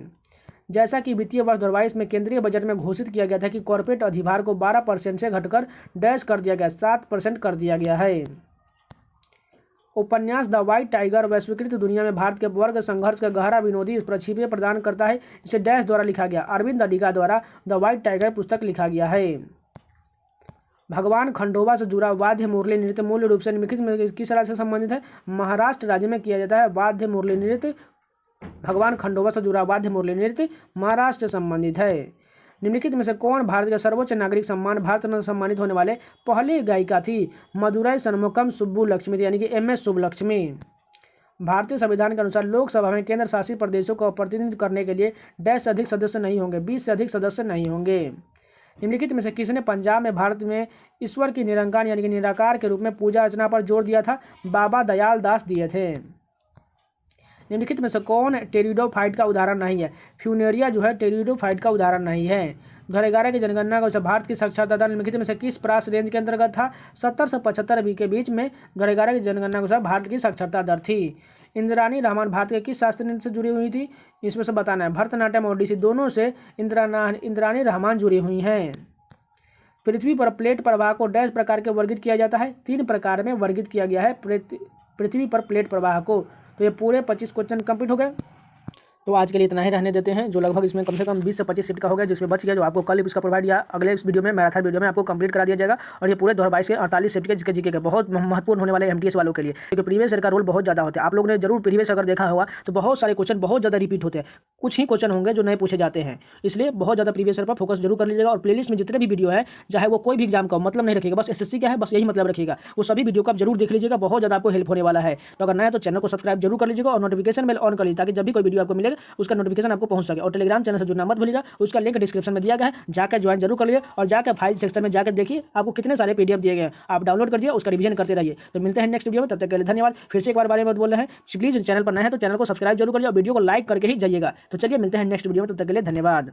जैसा कि वित्तीय वर्ष 2022 में केंद्रीय बजट में घोषित किया गया था कि कॉर्पोरेट अधिभार को 12% से घटकर डैश कर दिया गया, 7% कर दिया गया है। उपन्यास द व्हाइट टाइगर वैश्वीकृत दुनिया में भारत के वर्ग संघर्ष का गहरा विनोदी प्रक्षेप प्रदान करता है। इसे डैश द्वारा लिखा गया? अरविंद अडिगा द्वारा द व्हाइट टाइगर पुस्तक लिखा गया है। भगवान खंडोबा से जुड़ा वाद्य मुरली नृत्य मूल रूप से निम्नलिखित में किस राज्य से संबंधित है? महाराष्ट्र राज्य में किया जाता है वाद्य मुरली नृत्य। भगवान खंडोबा से जुड़ा वाद्य मुरली नृत्य महाराष्ट्र से संबंधित है। निम्नलिखित में से कौन भारत के सर्वोच्च नागरिक सम्मान भारत रत्न सम्मानित होने वाले पहली गायिका थी? मदुराई सन्मुखम सुब्बू लक्ष्मी यानी कि MS सुब्बलक्ष्मी। भारतीय संविधान के अनुसार लोकसभा में केंद्र शासित प्रदेशों को प्रतिनिधित्व करने के लिए डैश से अधिक सदस्य नहीं होंगे? 20 से अधिक सदस्य नहीं होंगे। निम्नलिखित में से किसने पंजाब में भारत में ईश्वर की निरंकार यानी कि निराकार के रूप में पूजा अर्चना पर जोर दिया था? बाबा दयाल दास दिए थे। निम्नलिखित में से कौन टेरिडोफाइट का उदाहरण नहीं है? फ्यूनेरिया जो है टेरिडोफाइट का उदाहरण नहीं है। 2011 की जनगणना का भारत की साक्षरता दर निम्नलिखित में से किस प्रास रेंज के अंतर्गत था? 70 से 75 के बीच में 2011 की जनगणना के अनुसार भारत की साक्षरता दर थी। इंद्राणी रहमान भारत के किस शास्त्रीय नृत्य से जुड़ी हुई थी? इसमें से बताना है। भरतनाट्यम और ओडिसी दोनों से इंद्राणी रहमान जुड़ी हुई हैं। पृथ्वी पर प्लेट प्रवाह को डैश प्रकार के वर्गित किया जाता है? 3 प्रकार में वर्गित किया गया है पृथ्वी पर प्लेट प्रवाह को। तो ये पूरे 25 क्वेश्चन कंप्लीट हो गए। तो आज के लिए इतना ही रहने देते हैं, जो लगभग इसमें कम से कम 20 से 25 सीट का हो गया, जिसमें बच गया जो आपको कल इसका प्रोवाइड या अगले इस वीडियो में मैराथन वीडियो में आपको कंप्लीट करा दिया जाएगा। और ये पूरे 2022 के 48 सीट के जिसके जीके के बहुत महत्वपूर्ण होने वाले MTS वालों के लिए, क्योंकि प्रीवियस ईयर का रोल बहुत ज़्यादा होता है। आप लोगों ने जरूर प्रीवियस अगर देखा होगा तो बहुत सारे क्वेश्चन बहुत ज़्यादा रिपीट होते हैं, कुछ ही क्वेश्चन होंगे जो नए पूछे जाते हैं। इसलिए बहुत ज़्यादा प्रीवियस ईयर पर फोकस जरूर कर लीजिएगा। और प्लेलिस्ट में जितने भी वीडियो है, चाहे वो कोई भी एग्जाम का मतलब नहीं रखिएगा, बस SSC का है बस यही मतलब रखिएगा, वो सभी वीडियो को आप जरूर देख लीजिएगा, बहुत ज़्यादा आपको हेल्प होने वाला है। तो अगर नया तो चैनल को सब्सक्राइब जरूर कर लीजिएगा और नोटिफिकेशन बेल ऑन कर लीजिए, ताकि जब भी कोई वीडियो आपको मिलेगा उसका नोटिफिकेशन आपको पहुंच सके। और टेलीग्राम चैनल से जुड़ना मत भूलिएगा, उसका लिंक डिस्क्रिप्शन में दिया गया है, जाकर ज्वाइन जरूर कर लीजिए। और जाकर फाइल सेक्शन में जाकर देखिए आपको कितने सारे PDF दिए गए हैं, आप डाउनलोड कर दिए, उसका रिवीजन करते रहिए। तो मिलते हैं नेक्स्ट वीडियो में, तब तक के लिए धन्यवाद। फिर से एक बार बारे में बोल रहे हैं, प्लीज चैनल पर नए हैं तो चैनल को सब्सक्राइब जरूर करिए और वीडियो को लाइक करके ही जाइएगा। तो चलिए मिलते हैं नेक्स्ट वीडियो में, तब तक के लिए धन्यवाद।